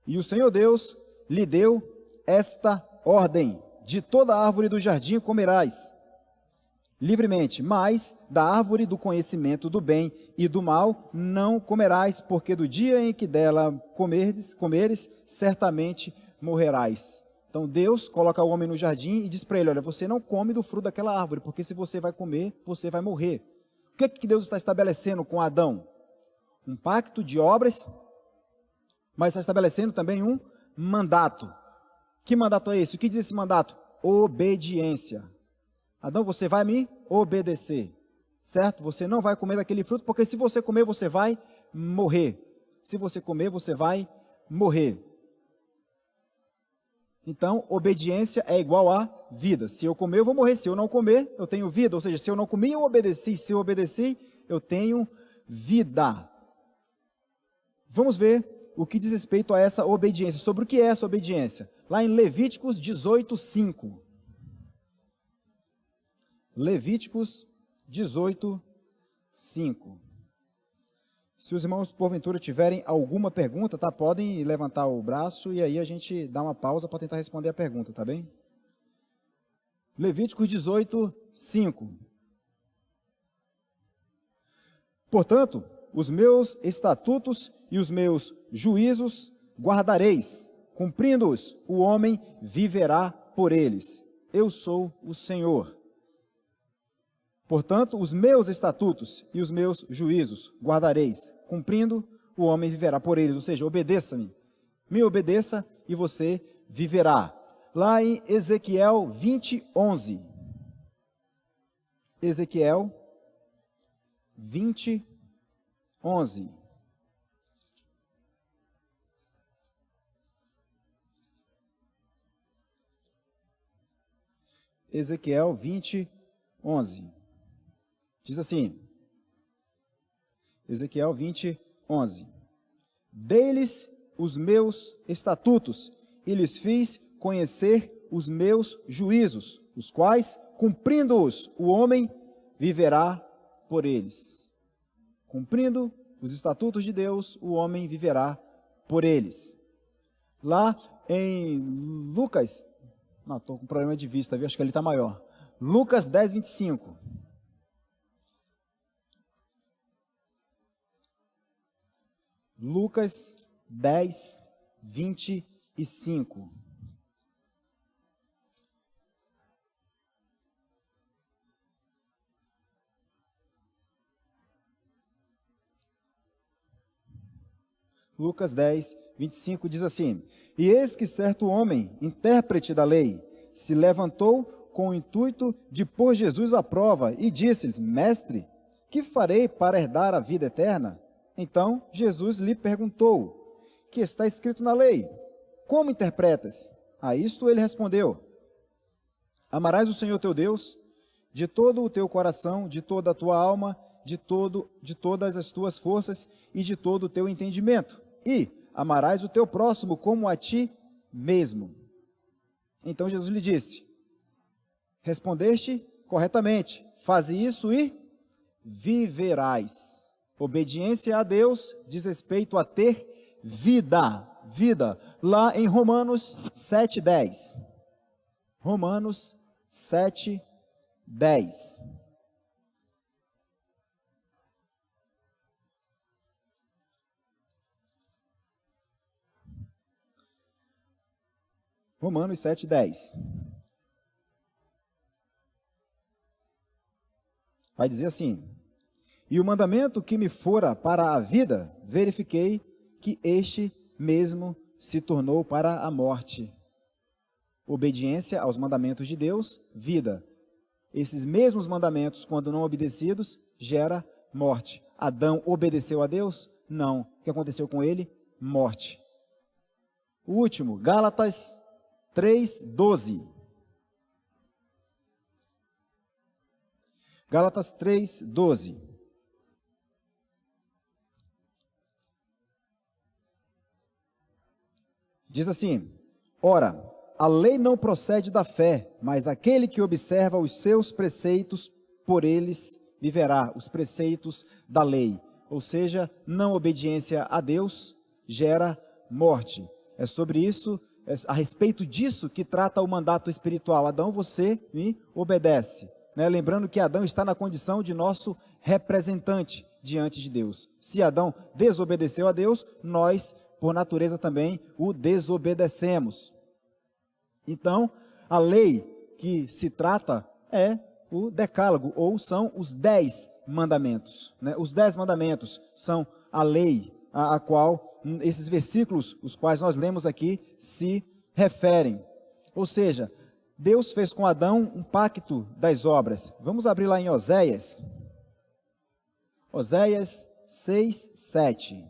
A: E o Senhor Deus lhe deu esta ordem: de toda árvore do jardim comerás, livremente, mas da árvore do conhecimento do bem e do mal não comerás, porque do dia em que dela comeres, certamente morrerás. Então Deus coloca o homem no jardim e diz para ele, olha, você não come do fruto daquela árvore, porque se você vai comer, você vai morrer. O que é que Deus está estabelecendo com Adão? Um pacto de obras, mas está estabelecendo também um mandato. Que mandato é esse? O que diz esse mandato? Obediência. Adão, você vai me obedecer, certo? Você não vai comer daquele fruto, porque se você comer, você vai morrer. Se você comer, você vai morrer. Então, obediência é igual a vida. Se eu comer, eu vou morrer. Se eu não comer, eu tenho vida. Ou seja, se eu não comi, eu obedeci. Se eu obedeci, eu tenho vida. Vamos ver o que diz respeito a essa obediência. Sobre o que é essa obediência? Lá em Levíticos 18:5. Levíticos 18:5. Se os irmãos, porventura, tiverem alguma pergunta, tá? Podem levantar o braço e aí a gente dá uma pausa para tentar responder a pergunta, tá bem? Levíticos 18:5. Portanto, os meus estatutos e os meus juízos guardareis, cumprindo-os, o homem viverá por eles. Eu sou o Senhor. Portanto, os meus estatutos e os meus juízos guardareis, cumprindo, o homem viverá por eles. Ou seja, obedeça-me, me obedeça e você viverá. Lá em Ezequiel 20:11. Ezequiel 20:11. Ezequiel 20:11. Diz assim, Ezequiel 20:11. Dei-lhes os meus estatutos e lhes fiz conhecer os meus juízos, os quais, cumprindo-os, o homem viverá por eles. Cumprindo os estatutos de Deus, o homem viverá por eles. Lá em Lucas, não, estou com problema de vista, viu? Acho que ele está maior. Lucas 10:25. Lucas 10:25. Lucas 10:25 diz assim: E eis que certo homem, intérprete da lei, se levantou com o intuito de pôr Jesus à prova e disse-lhes: Mestre, que farei para herdar a vida eterna? Então Jesus lhe perguntou: Que está escrito na lei? Como interpretas? A isto ele respondeu: Amarás o Senhor teu Deus de todo o teu coração, de toda a tua alma, de todas as tuas forças e de todo o teu entendimento. E amarás o teu próximo como a ti mesmo. Então Jesus lhe disse: Respondeste corretamente, faze isso e viverás. Obediência a Deus diz respeito a ter vida. Vida. Lá em Romanos 7:10. Romanos 7:10. Romanos 7:10. Vai dizer assim: E o mandamento que me fora para a vida, verifiquei que este mesmo se tornou para a morte. Obediência aos mandamentos de Deus, vida. Esses mesmos mandamentos, quando não obedecidos, gera morte. Adão obedeceu a Deus? Não. O que aconteceu com ele? Morte. O último, Gálatas 3:12. Gálatas 3:12. Diz assim: Ora, a lei não procede da fé, mas aquele que observa os seus preceitos, por eles viverá. Os preceitos da lei. Ou seja, não obediência a Deus gera morte. É sobre isso, a respeito disso que trata o mandato espiritual. Adão, você me obedece. né? Lembrando que Adão está na condição de nosso representante diante de Deus. Se Adão desobedeceu a Deus, nós, por natureza também, o desobedecemos. Então, a lei que se trata é o decálogo, ou são os 10 mandamentos, né? Os 10 mandamentos são a lei a qual esses versículos, os quais nós lemos aqui, se referem. Ou seja, Deus fez com Adão um pacto das obras. Vamos abrir lá em Oséias. Oséias 6, 7.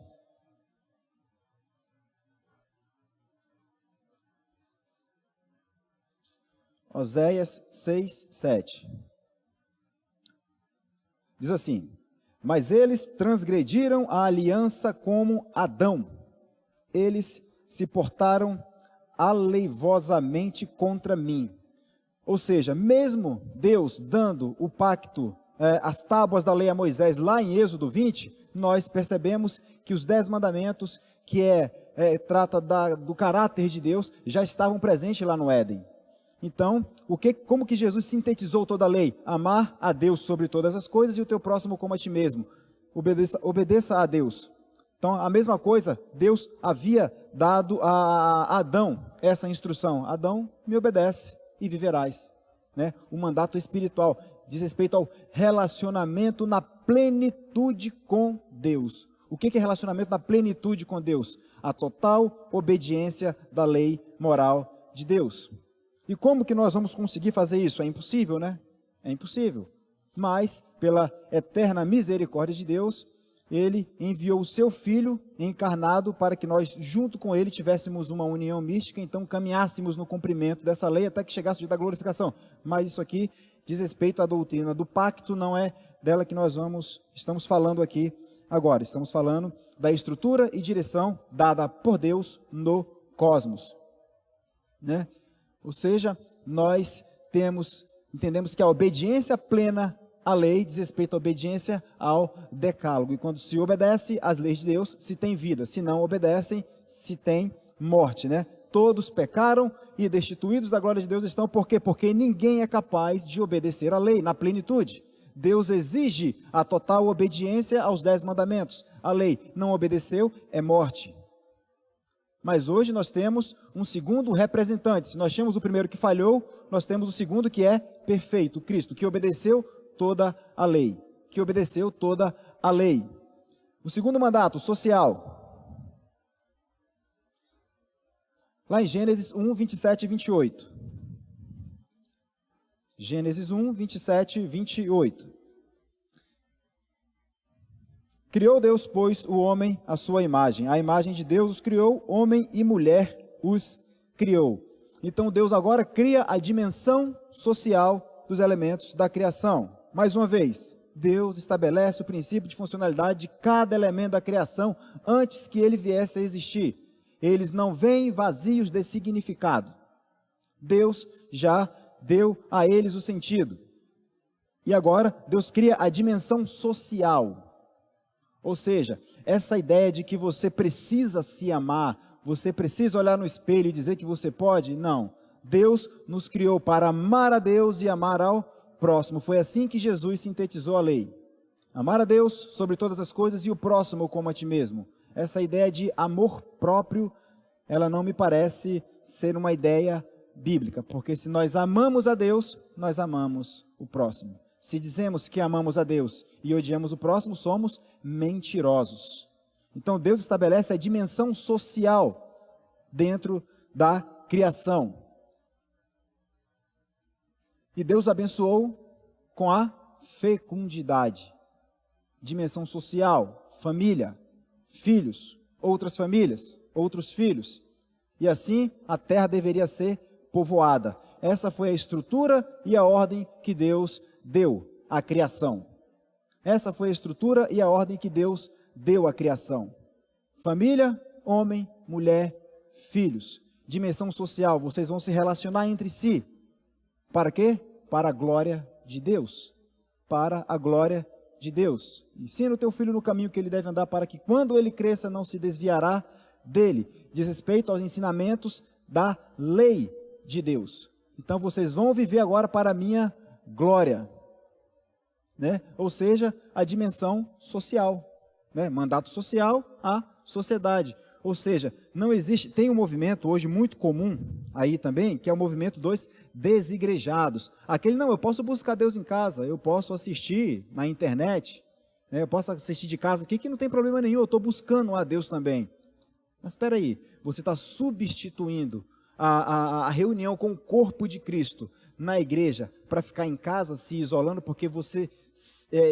A: Oséias 6, 7. Diz assim: mas eles transgrediram a aliança como Adão. Eles se portaram aleivosamente contra mim. Ou seja, mesmo Deus dando o pacto, as tábuas da lei a Moisés, lá em Êxodo 20, nós percebemos que os 10 mandamentos, que trata do caráter de Deus, já estavam presentes lá no Éden. Então, como que Jesus sintetizou toda a lei? Amar a Deus sobre todas as coisas e o teu próximo como a ti mesmo. Obedeça a Deus. Então, a mesma coisa, Deus havia dado a Adão essa instrução. Adão, me obedece e viverás. Né? O mandato espiritual diz respeito ao relacionamento na plenitude com Deus. O que é relacionamento na plenitude com Deus? A total obediência da lei moral de Deus. E como que nós vamos conseguir fazer isso? É impossível, né? É impossível. Mas, pela eterna misericórdia de Deus, Ele enviou o seu Filho encarnado para que nós, junto com Ele, tivéssemos uma união mística, então caminhássemos no cumprimento dessa lei até que chegasse o dia da glorificação. Mas isso aqui diz respeito à doutrina do pacto, não é dela que nós estamos falando aqui agora. Estamos falando da estrutura e direção dada por Deus no cosmos. Né? Ou seja, nós entendemos que a obediência plena à lei diz respeito à obediência ao decálogo. E quando se obedece às leis de Deus, se tem vida. Se não obedecem, se tem morte, né? Todos pecaram e destituídos da glória de Deus estão. Por quê? Porque ninguém é capaz de obedecer à lei na plenitude. Deus exige a total obediência aos 10 mandamentos. A lei não obedeceu, é morte. Mas hoje nós temos um segundo representante. Se nós tínhamos o primeiro que falhou, nós temos o segundo que é perfeito, Cristo, que obedeceu toda a lei. Que obedeceu toda a lei. O segundo mandato, social. Lá em Gênesis 1, 27 e 28. Gênesis 1, 27 e 28. Criou Deus, pois, o homem à sua imagem. A imagem de Deus os criou, homem e mulher os criou. Então Deus agora cria a dimensão social dos elementos da criação. Mais uma vez, Deus estabelece o princípio de funcionalidade de cada elemento da criação antes que ele viesse a existir. Eles não vêm vazios de significado. Deus já deu a eles o sentido. E agora Deus cria a dimensão social. Ou seja, essa ideia de que você precisa se amar, você precisa olhar no espelho e dizer que você pode, não. Deus nos criou para amar a Deus e amar ao próximo. Foi assim que Jesus sintetizou a lei. Amar a Deus sobre todas as coisas e o próximo como a ti mesmo. Essa ideia de amor próprio, ela não me parece ser uma ideia bíblica, porque se nós amamos a Deus, nós amamos o próximo. Se dizemos que amamos a Deus e odiamos o próximo, somos mentirosos. Então Deus estabelece a dimensão social dentro da criação. E Deus abençoou com a fecundidade. Dimensão social, família, filhos, outras famílias, outros filhos. E assim a terra deveria ser povoada. Essa foi a estrutura e a ordem que Deus deu à criação. Essa foi a estrutura e a ordem que Deus deu à criação. Família, homem, mulher, filhos. Dimensão social, vocês vão se relacionar entre si. Para quê? Para a glória de Deus. Para a glória de Deus. Ensina o teu filho no caminho que ele deve andar, para que quando ele cresça não se desviará dele. Diz respeito aos ensinamentos da lei de Deus. Então vocês vão viver agora para a minha glória. né? Ou seja, a dimensão social, né? Mandato social à sociedade. Ou seja, não existe, tem um movimento hoje muito comum aí também, que é o movimento dos desigrejados. Aquele, não, eu posso buscar Deus em casa, eu posso assistir na internet, né? Eu posso assistir de casa aqui, que não tem problema nenhum, eu estou buscando a Deus também. Mas espera aí, você está substituindo a reunião com o corpo de Cristo na igreja para ficar em casa se isolando porque você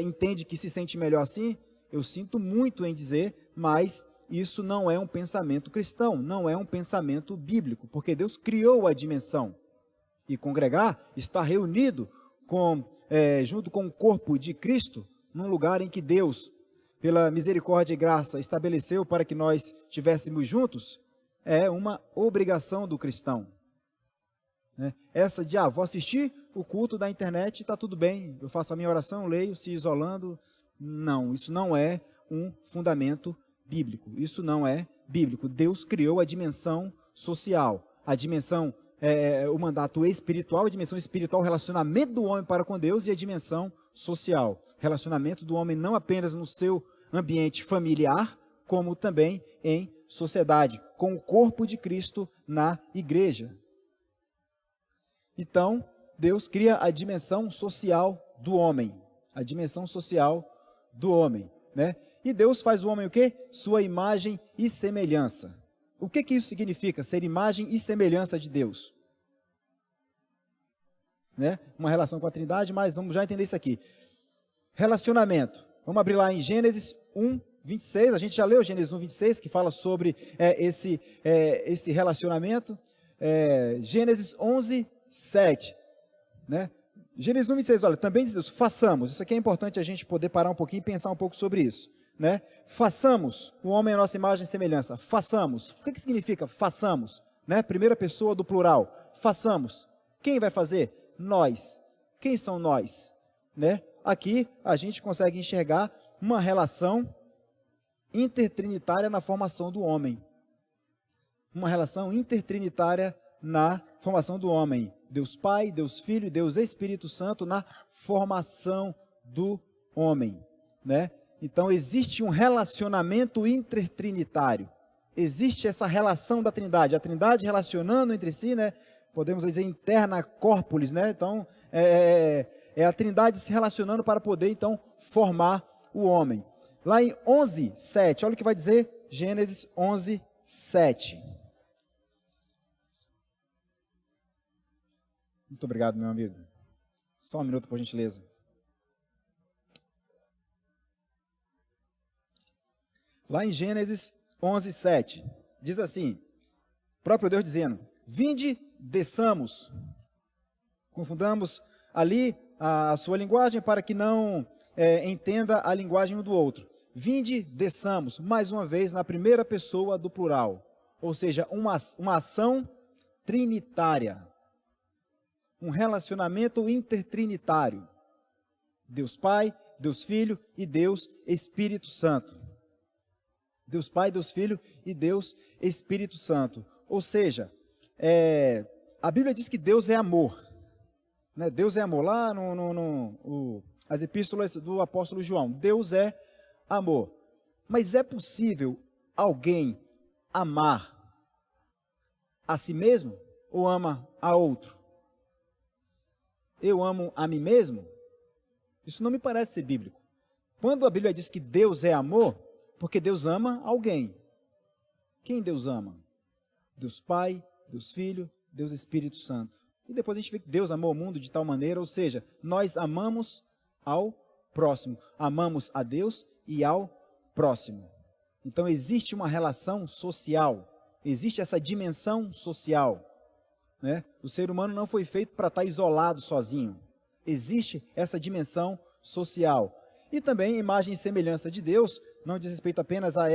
A: entende que se sente melhor assim? Eu sinto muito em dizer, mas isso não é um pensamento cristão, não é um pensamento bíblico, porque Deus criou a dimensão. E congregar está reunido junto com o corpo de Cristo, num lugar em que Deus, pela misericórdia e graça, estabeleceu para que nós estivéssemos juntos, é uma obrigação do cristão. Né? Essa de, vou assistir o culto da internet, está tudo bem, eu faço a minha oração, leio, se isolando. Não, isso não é um fundamento bíblico, isso não é bíblico. Deus criou a dimensão social, a dimensão, o mandato espiritual, a dimensão espiritual, o relacionamento do homem para com Deus, e a dimensão social, relacionamento do homem não apenas no seu ambiente familiar, como também em sociedade, com o corpo de Cristo na igreja. Então, Deus cria a dimensão social do homem, a dimensão social do homem, né? E Deus faz o homem o quê? Sua imagem e semelhança. O que isso significa, ser imagem e semelhança de Deus? Né? Uma relação com a Trindade, mas vamos já entender isso aqui. Relacionamento. Vamos abrir lá em Gênesis 1, 26. A gente já leu Gênesis 1, 26, que fala sobre esse relacionamento. Gênesis 11, 7. Né? Gênesis 1, 26, olha, também diz Deus, façamos. Isso aqui é importante a gente poder parar um pouquinho e pensar um pouco sobre isso. Né? Façamos o homem a nossa imagem e semelhança. Façamos. O que significa façamos? Né? Primeira pessoa do plural. Façamos. Quem vai fazer? Nós. Quem são nós? Né? Aqui a gente consegue enxergar uma relação intertrinitária na formação do homem. Uma relação intertrinitária na formação do homem. Deus Pai, Deus Filho e Deus Espírito Santo na formação do homem. Né? Então existe um relacionamento intertrinitário. Existe essa relação da Trindade. A Trindade relacionando entre si, né? Podemos dizer interna corporis, né? Então é a Trindade se relacionando para poder então formar o homem. Lá em 11, 7, olha o que vai dizer Gênesis 11, 7. Muito obrigado, meu amigo. Só um minuto, por gentileza. Lá em Gênesis 11, 7, diz assim, o próprio Deus dizendo, vinde, desçamos. Confundamos ali a sua linguagem para que não entenda a linguagem um do outro. Vinde, desçamos, mais uma vez na primeira pessoa do plural, ou seja, uma ação trinitária, um relacionamento intertrinitário. Deus Pai, Deus Filho e Deus Espírito Santo. Deus Pai, Deus Filho e Deus Espírito Santo. Ou seja, a Bíblia diz que Deus é amor. Né? Deus é amor. Lá as epístolas do apóstolo João, Deus é amor. Mas é possível alguém amar a si mesmo ou ama a outro? Eu amo a mim mesmo? Isso não me parece ser bíblico. Quando a Bíblia diz que Deus é amor, porque Deus ama alguém. Quem Deus ama? Deus Pai, Deus Filho, Deus Espírito Santo. E depois a gente vê que Deus amou o mundo de tal maneira, ou seja, nós amamos ao próximo. Amamos a Deus e ao próximo. Então existe uma relação social, existe essa dimensão social. Né? O ser humano não foi feito para estar isolado sozinho. Existe essa dimensão social. E também imagem e semelhança de Deus não diz respeito apenas a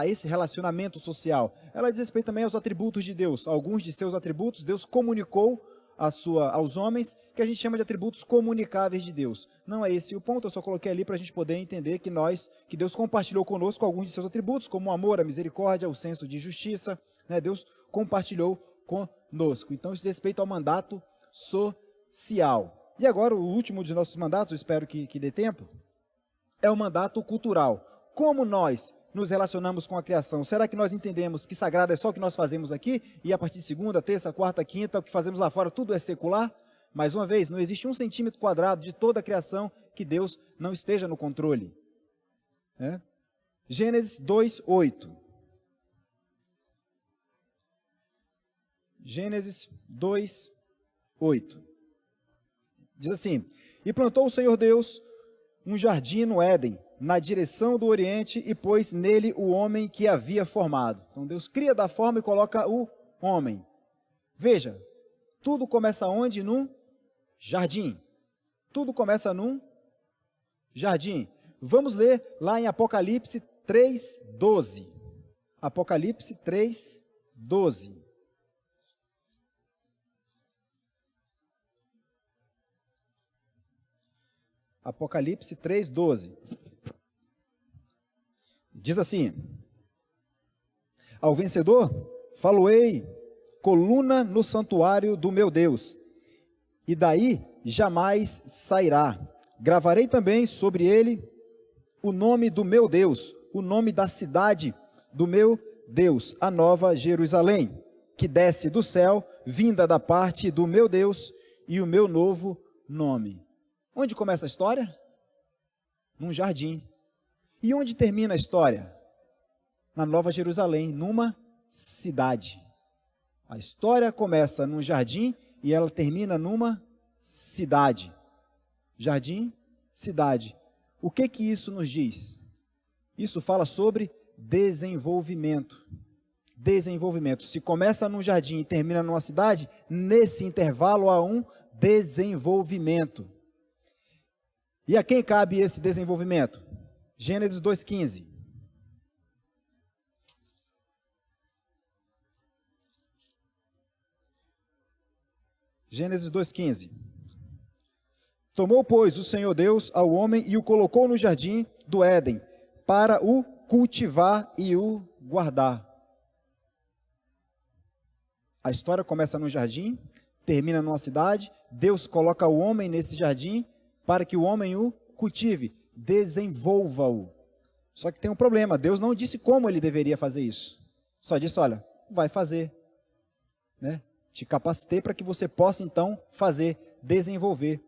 A: esse relacionamento social. Ela diz respeito também aos atributos de Deus. Alguns de seus atributos Deus comunicou aos homens, que a gente chama de atributos comunicáveis de Deus. Não é esse o ponto, eu só coloquei ali para a gente poder entender que Deus compartilhou conosco alguns de seus atributos, como o amor, a misericórdia, o senso de justiça. Né? Deus compartilhou conosco. Então isso diz respeito ao mandato social. E agora, o último de nossos mandatos, eu espero que dê tempo, é o mandato cultural. Como nós nos relacionamos com a criação? Será que nós entendemos que sagrado é só o que nós fazemos aqui, e a partir de segunda, terça, quarta, quinta, o que fazemos lá fora, tudo é secular? Mais uma vez, não existe 1 centímetro quadrado de toda a criação que Deus não esteja no controle. Gênesis 2:8. Gênesis 2:8. Diz assim: E plantou o Senhor Deus um jardim no Éden, na direção do Oriente, e pôs nele o homem que havia formado. Então Deus cria da forma e coloca o homem. Veja, tudo começa onde? Num jardim. Tudo começa num jardim. Vamos ler lá em Apocalipse 3:12. Apocalipse 3:12. Apocalipse 3:12. Diz assim: Ao vencedor faloei coluna no santuário do meu Deus, e daí jamais sairá. Gravarei também sobre ele o nome do meu Deus, o nome da cidade do meu Deus, a nova Jerusalém, que desce do céu, vinda da parte do meu Deus, e o meu novo nome. Onde começa a história? Num jardim. E onde termina a história? Na Nova Jerusalém, numa cidade. A história começa num jardim e ela termina numa cidade. Jardim, cidade. O que isso nos diz? Isso fala sobre desenvolvimento. Desenvolvimento. Se começa num jardim e termina numa cidade, nesse intervalo há um desenvolvimento. E a quem cabe esse desenvolvimento? Gênesis 2:15. Gênesis 2:15. Tomou, pois, o Senhor Deus ao homem e o colocou no jardim do Éden, para o cultivar e o guardar. A história começa no jardim, termina numa cidade, Deus coloca o homem nesse jardim, para que o homem o cultive, desenvolva-o. Só que tem um problema, Deus não disse como ele deveria fazer isso. Só disse, olha, vai fazer. Te capacitei para que você possa então fazer, desenvolver.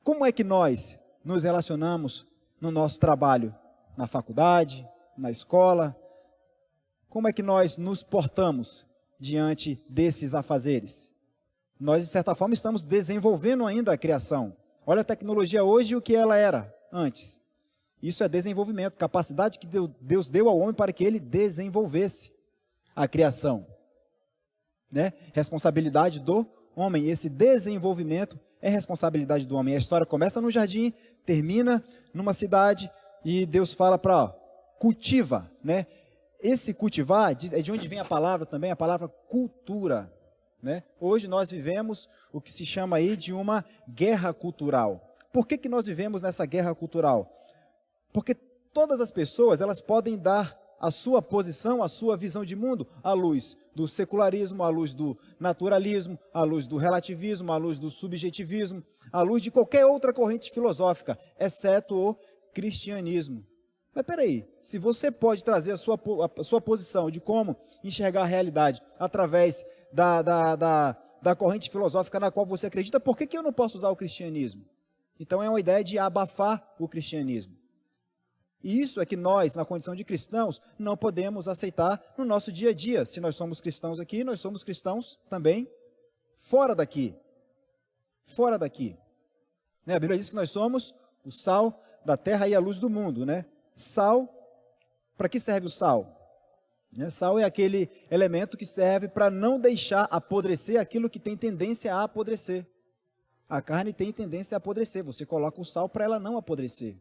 A: Como é que nós nos relacionamos no nosso trabalho? Na faculdade, na escola? Como é que nós nos portamos diante desses afazeres? Nós, de certa forma, estamos desenvolvendo ainda a criação. Olha a tecnologia hoje e o que ela era antes. Isso é desenvolvimento, capacidade que Deus deu ao homem para que ele desenvolvesse a criação. Responsabilidade do homem. Esse desenvolvimento é responsabilidade do homem. A história começa no jardim, termina numa cidade e Deus fala para cultiva. Esse cultivar é de onde vem a palavra também, a palavra cultura. Hoje nós vivemos o que se chama aí de uma guerra cultural. Por que nós vivemos nessa guerra cultural? Porque todas as pessoas elas podem dar a sua posição, a sua visão de mundo à luz do secularismo, à luz do naturalismo, à luz do relativismo, à luz do subjetivismo, à luz de qualquer outra corrente filosófica, exceto o cristianismo. Mas peraí, se você pode trazer a sua posição de como enxergar a realidade através da corrente filosófica na qual você acredita, por que eu não posso usar o cristianismo? Então é uma ideia de abafar o cristianismo. E isso é que nós, na condição de cristãos, não podemos aceitar no nosso dia a dia. Se nós somos cristãos aqui, nós somos cristãos também fora daqui. Fora daqui. A Bíblia diz que nós somos o sal da terra e a luz do mundo. Sal, para que serve o sal? Sal é aquele elemento que serve para não deixar apodrecer aquilo que tem tendência a apodrecer. A carne tem tendência a apodrecer, você coloca o sal para ela não apodrecer.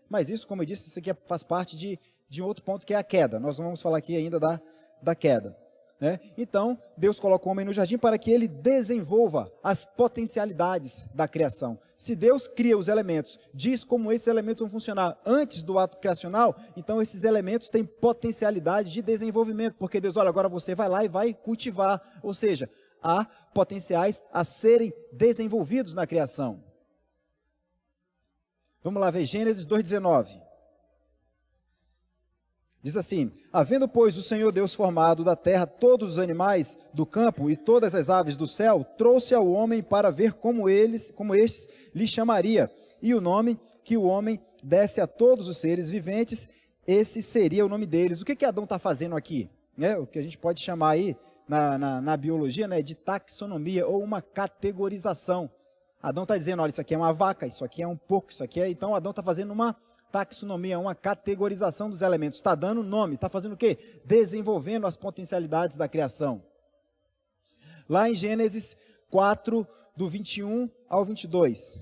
A: Mas isso, como eu disse, isso aqui faz parte de um outro ponto que é a queda. Nós não vamos falar aqui ainda da queda. Então, Deus coloca o homem no jardim para que ele desenvolva as potencialidades da criação. Se Deus cria os elementos, diz como esses elementos vão funcionar antes do ato criacional, então esses elementos têm potencialidade de desenvolvimento, porque Deus, olha, agora você vai lá e vai cultivar, ou seja, há potenciais a serem desenvolvidos na criação. Vamos lá ver Gênesis 2,19. Diz assim: havendo, pois, o Senhor Deus formado da terra todos os animais do campo e todas as aves do céu, trouxe ao homem para ver como estes lhe chamaria. E o nome que o homem desse a todos os seres viventes, esse seria o nome deles. O que Adão está fazendo aqui? O que a gente pode chamar aí, na biologia, né, de taxonomia, ou uma categorização. Adão está dizendo, olha, isso aqui é uma vaca, isso aqui é um porco, isso aqui é... Então, Adão está fazendo uma taxonomia, uma categorização dos elementos. Está dando nome, está fazendo o quê? Desenvolvendo as potencialidades da criação. Lá em Gênesis 4, do 21 ao 22.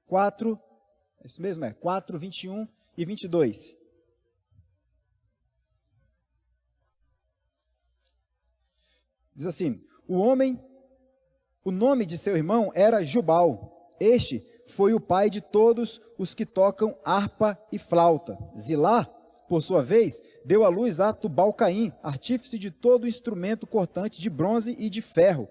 A: 4, isso mesmo, 4, 21 e 22. Diz assim: o nome de seu irmão era Jubal. Este foi o pai de todos os que tocam harpa e flauta. Zilá, por sua vez, deu à luz a Tubal-Caim, artífice de todo instrumento cortante de bronze e de ferro.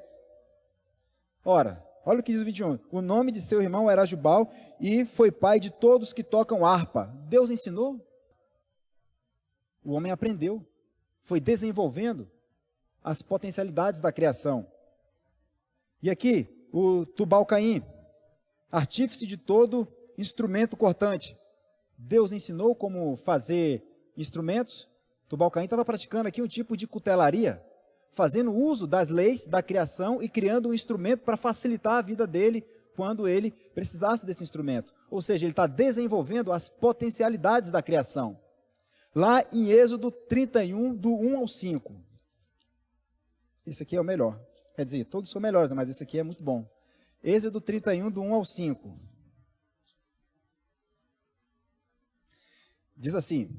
A: Ora, olha o que diz o 21. O nome de seu irmão era Jubal e foi pai de todos que tocam harpa. Deus ensinou? O homem aprendeu, foi desenvolvendo as potencialidades da criação. E aqui, o Tubal-Caim, artífice de todo instrumento cortante. Deus ensinou como fazer instrumentos. Tubal-Caim estava praticando aqui um tipo de cutelaria, fazendo uso das leis da criação e criando um instrumento para facilitar a vida dele quando ele precisasse desse instrumento. Ou seja, ele está desenvolvendo as potencialidades da criação. Lá em Êxodo 31, do 1 ao 5. Esse aqui é o melhor. Quer dizer, todos são melhores, mas esse aqui é muito bom. Êxodo 31, do 1 ao 5. Diz assim: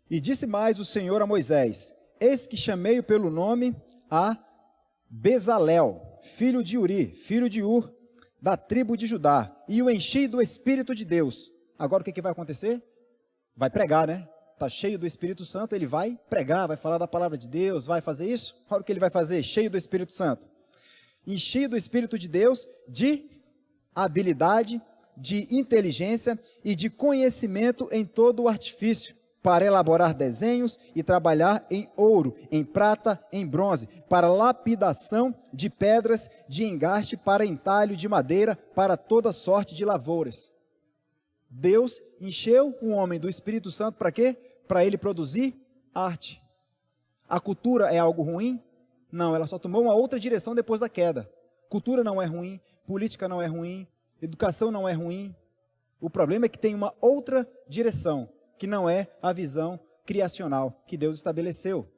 A: e disse mais o Senhor a Moisés: eis que chamei-o pelo nome a Bezalel, filho de Uri, filho de Ur, da tribo de Judá, e o enchi do Espírito de Deus. Agora o que vai acontecer? Vai pregar, né? Está cheio do Espírito Santo, ele vai pregar, vai falar da palavra de Deus, vai fazer isso? Olha o que ele vai fazer, cheio do Espírito Santo. Enchi do Espírito de Deus de habilidade, de inteligência e de conhecimento em todo o artifício, para elaborar desenhos e trabalhar em ouro, em prata, em bronze, para lapidação de pedras, de engaste, para entalho de madeira, para toda sorte de lavouras. Deus encheu um homem do Espírito Santo para quê? Para ele produzir arte. A cultura é algo ruim? Não, ela só tomou uma outra direção depois da queda. Cultura não é ruim, política não é ruim, educação não é ruim. O problema é que tem uma outra direção, que não é a visão criacional que Deus estabeleceu.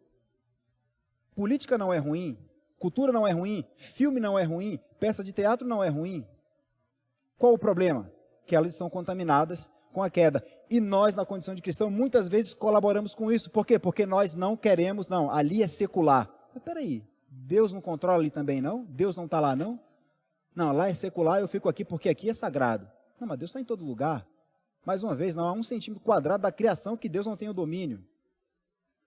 A: Política não é ruim, cultura não é ruim, filme não é ruim, peça de teatro não é ruim. Qual o problema? Que elas são contaminadas com a queda. E nós, na condição de cristão, muitas vezes colaboramos com isso. Por quê? Porque nós não queremos, não, ali é secular. Mas peraí, Deus não controla ali também, não? Deus não está lá, não? Não, lá é secular, eu fico aqui porque aqui é sagrado. Não, mas Deus está em todo lugar. Mais uma vez, não há 1 centímetro quadrado da criação que Deus não tenha o domínio.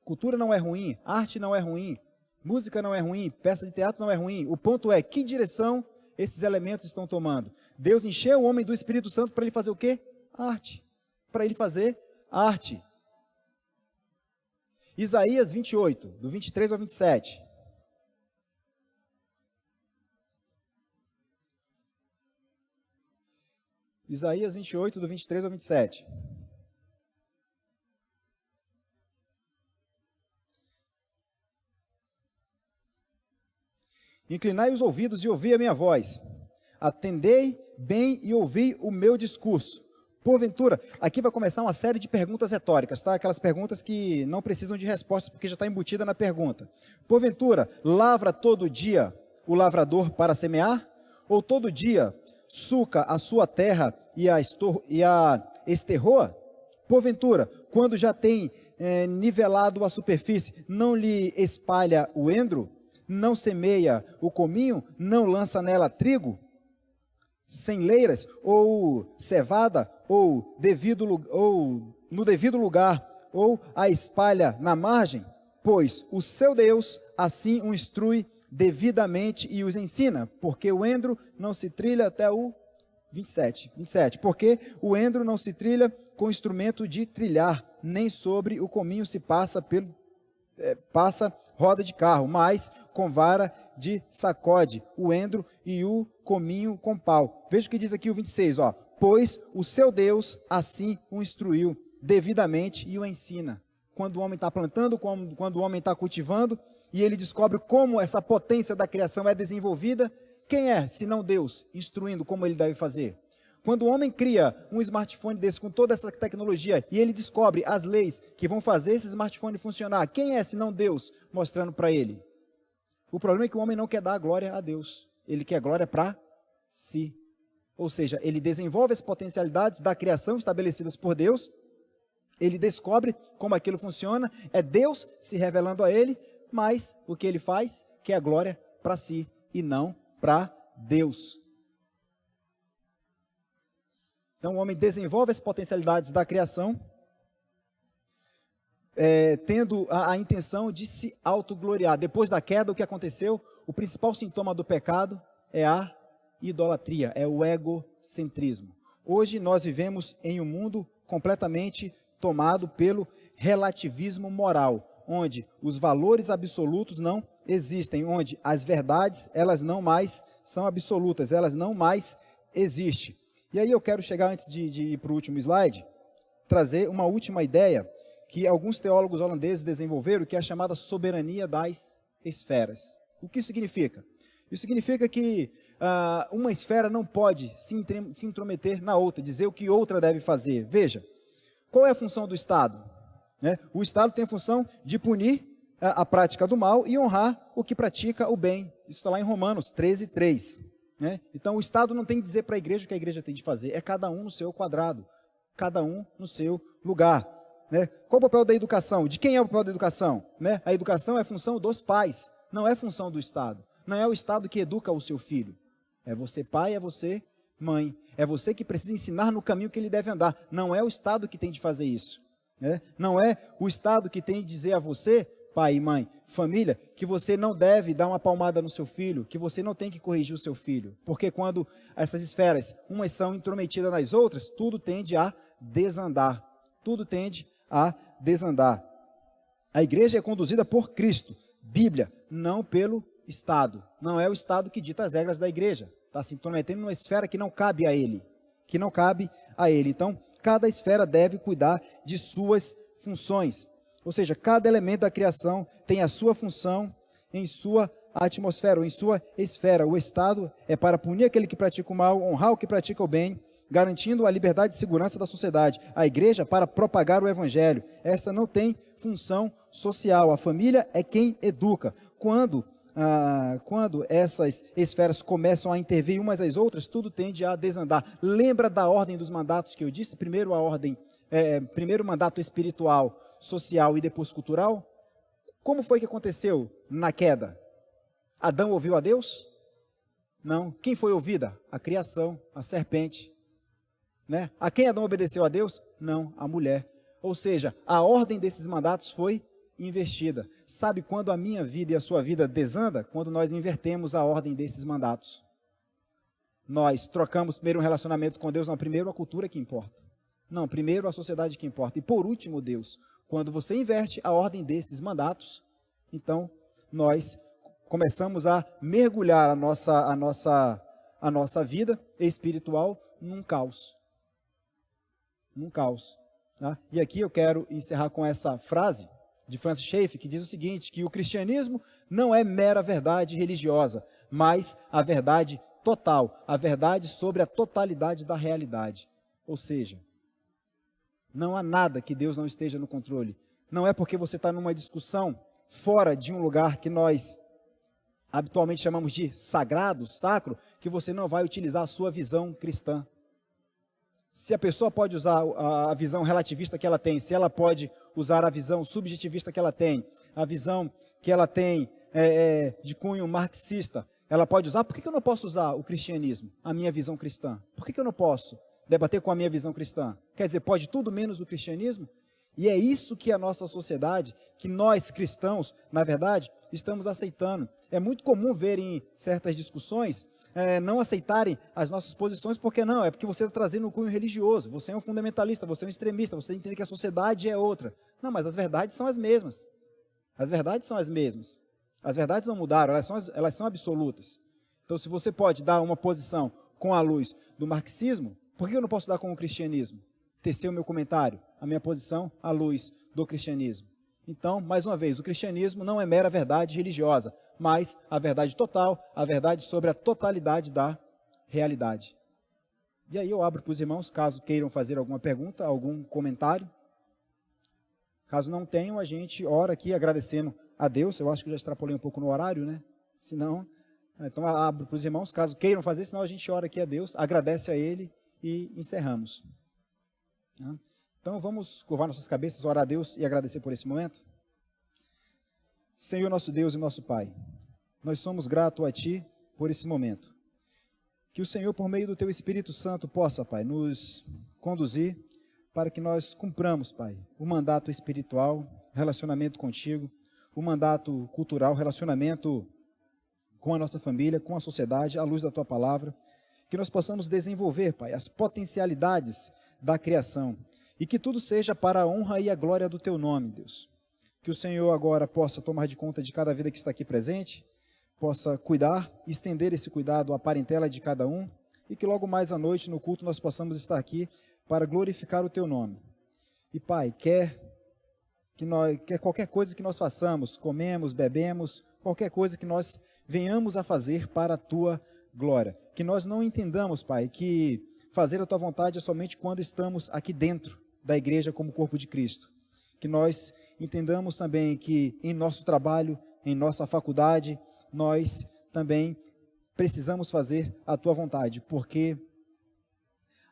A: Cultura não é ruim, arte não é ruim, música não é ruim, peça de teatro não é ruim. O ponto é, que direção esses elementos estão tomando? Deus encheu o homem do Espírito Santo para ele fazer o quê? Arte. Para ele fazer arte. Isaías 28, do 23 ao 27. Isaías 28, do 23 ao 27. Inclinai os ouvidos e ouvi a minha voz. Atendei bem e ouvi o meu discurso. Porventura, aqui vai começar uma série de perguntas retóricas, tá? Aquelas perguntas que não precisam de respostas porque já está embutida na pergunta. Porventura, lavra todo dia o lavrador para semear? Ou todo dia suca a sua terra e a esterroa? Porventura, quando já tem nivelado a superfície, não lhe espalha o endro? Não semeia o cominho? Não lança nela trigo? Sem leiras, ou cevada, ou no devido lugar, ou a espalha na margem? pois o seu Deus assim o instrui devidamente e os ensina, porque o endro não se trilha até o 27, porque o endro não se trilha com instrumento de trilhar, nem sobre o cominho se passa roda de carro, mas com vara de sacode, o endro e o cominho com pau. Veja o que diz aqui o 26, ó. Pois o seu Deus assim o instruiu devidamente e o ensina. Quando o homem está plantando, quando o homem está cultivando, e ele descobre como essa potência da criação é desenvolvida, quem é, se não Deus, instruindo como ele deve fazer? Quando o homem cria um smartphone desse com toda essa tecnologia e ele descobre as leis que vão fazer esse smartphone funcionar, quem é, se não Deus, mostrando para ele? O problema é que o homem não quer dar a glória a Deus, ele quer glória para si. Ou seja, ele desenvolve as potencialidades da criação estabelecidas por Deus, ele descobre como aquilo funciona, é Deus se revelando a ele, mas o que ele faz? Quer a glória para si e não para Deus. Então o homem desenvolve as potencialidades da criação, tendo a intenção de se autogloriar. Depois da queda, o que aconteceu? O principal sintoma do pecado é a idolatria, é o egocentrismo. Hoje nós vivemos em um mundo completamente tomado pelo relativismo moral, onde os valores absolutos não existem, onde as verdades, elas não mais são absolutas, elas não mais existem. E aí eu quero chegar, antes de ir para o último slide, trazer uma última ideia que alguns teólogos holandeses desenvolveram, que é a chamada soberania das esferas. O que isso significa? Isso significa que uma esfera não pode se intrometer na outra, dizer o que outra deve fazer. Veja, qual é a função do Estado? O Estado tem a função de punir a prática do mal e honrar o que pratica o bem. Isso está lá em Romanos 13:3. Então o Estado não tem que dizer para a igreja o que a igreja tem de fazer, é cada um no seu quadrado, cada um no seu lugar. Qual o papel da educação? De quem é o papel da educação? A educação é função dos pais, não é função do Estado. Não é o Estado que educa o seu filho. É você pai, é você mãe. É você que precisa ensinar no caminho que ele deve andar. Não é o Estado que tem de fazer isso. Não é o Estado que tem de dizer a você, pai e mãe, família, que você não deve dar uma palmada no seu filho, que você não tem que corrigir o seu filho. Porque quando essas esferas, umas são intrometidas nas outras, tudo tende a desandar. Tudo tende a desandar. A igreja é conduzida por Cristo, Bíblia, não pelo Estado. Não é o Estado que dita as regras da igreja. Está se intrometendo numa esfera que não cabe a ele. Que não cabe a ele. Então, cada esfera deve cuidar de suas funções. Ou seja, cada elemento da criação tem a sua função em sua atmosfera, ou em sua esfera. O Estado é para punir aquele que pratica o mal, honrar o que pratica o bem, garantindo a liberdade e segurança da sociedade. A igreja para propagar o evangelho. Esta não tem função social. A família é quem educa. Quando essas esferas começam a intervir umas às outras, tudo tende a desandar. Lembra da ordem dos mandatos que eu disse? Primeiro primeiro mandato espiritual, social e depois cultural. Como foi que aconteceu na queda? Adão ouviu a Deus? Não. Quem foi ouvida? A criação, a serpente. A quem Adão obedeceu a Deus? Não, a mulher. Ou seja, a ordem desses mandatos foi invertida. Sabe quando a minha vida e a sua vida desanda? Quando nós invertemos a ordem desses mandatos. Nós trocamos primeiro um relacionamento com Deus, não, primeiro a cultura que importa. Não, primeiro a sociedade que importa. E por último, Deus. Quando você inverte a ordem desses mandatos, então nós começamos a mergulhar a nossa vida espiritual num caos. Num caos. Tá? E aqui eu quero encerrar com essa frase de Francis Schaeffer, que diz o seguinte, que o cristianismo não é mera verdade religiosa, mas a verdade total, a verdade sobre a totalidade da realidade. Ou seja, não há nada que Deus não esteja no controle. Não é porque você está numa discussão fora de um lugar que nós habitualmente chamamos de sagrado, sacro, que você não vai utilizar a sua visão cristã. Se a pessoa pode usar a visão relativista que ela tem, se ela pode usar a visão subjetivista que ela tem, a visão que ela tem de cunho marxista, ela pode usar, por que eu não posso usar o cristianismo, a minha visão cristã? Por que eu não posso debater com a minha visão cristã? Quer dizer, pode tudo menos o cristianismo? E é isso que a nossa sociedade, que nós cristãos, na verdade, estamos aceitando. É muito comum ver em certas discussões não aceitarem as nossas posições, porque não? É porque você está trazendo um cunho religioso, você é um fundamentalista, você é um extremista, você entende que a sociedade é outra. Não, mas as verdades são as mesmas. As verdades são as mesmas. As verdades não mudaram, elas são absolutas. Então, se você pode dar uma posição com a luz do marxismo, por que eu não posso dar com o cristianismo? Tecer o meu comentário, a minha posição à luz do cristianismo. Então, mais uma vez, o cristianismo não é mera verdade religiosa, mas a verdade total, a verdade sobre a totalidade da realidade. E aí eu abro para os irmãos, caso queiram fazer alguma pergunta, algum comentário. Caso não tenham, a gente ora aqui agradecendo a Deus. Eu acho que já extrapolei um pouco no horário, né? Se não, então abro para os irmãos, caso queiram fazer, senão a gente ora aqui a Deus, agradece a Ele e encerramos. Então vamos curvar nossas cabeças, orar a Deus e agradecer por esse momento. Senhor nosso Deus e nosso Pai, nós somos gratos a Ti por esse momento. Que o Senhor, por meio do Teu Espírito Santo, possa, Pai, nos conduzir para que nós cumpramos, Pai, o mandato espiritual, relacionamento contigo, o mandato cultural, relacionamento com a nossa família, com a sociedade, à luz da Tua palavra. Que nós possamos desenvolver, Pai, as potencialidades da criação e que tudo seja para a honra e a glória do Teu nome, Deus. Que o Senhor agora possa tomar de conta de cada vida que está aqui presente, possa cuidar, estender esse cuidado à parentela de cada um, e que logo mais à noite, no culto, nós possamos estar aqui para glorificar o Teu nome. E, Pai, quer qualquer coisa que nós façamos, comemos, bebemos, qualquer coisa que nós venhamos a fazer para a Tua glória. Que nós não entendamos, Pai, que fazer a Tua vontade é somente quando estamos aqui dentro da igreja como corpo de Cristo. Que nós entendamos também que em nosso trabalho, em nossa faculdade, nós também precisamos fazer a Tua vontade, porque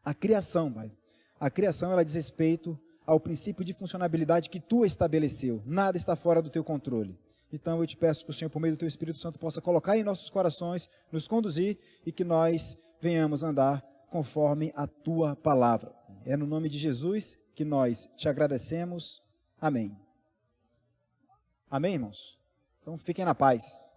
A: a criação, Pai, a criação ela diz respeito ao princípio de funcionabilidade que Tu estabeleceu, nada está fora do Teu controle. Então eu te peço que o Senhor, por meio do Teu Espírito Santo, possa colocar em nossos corações, nos conduzir e que nós venhamos andar conforme a Tua palavra. É no nome de Jesus que nós te agradecemos. Amém. Amém, irmãos? Então fiquem na paz.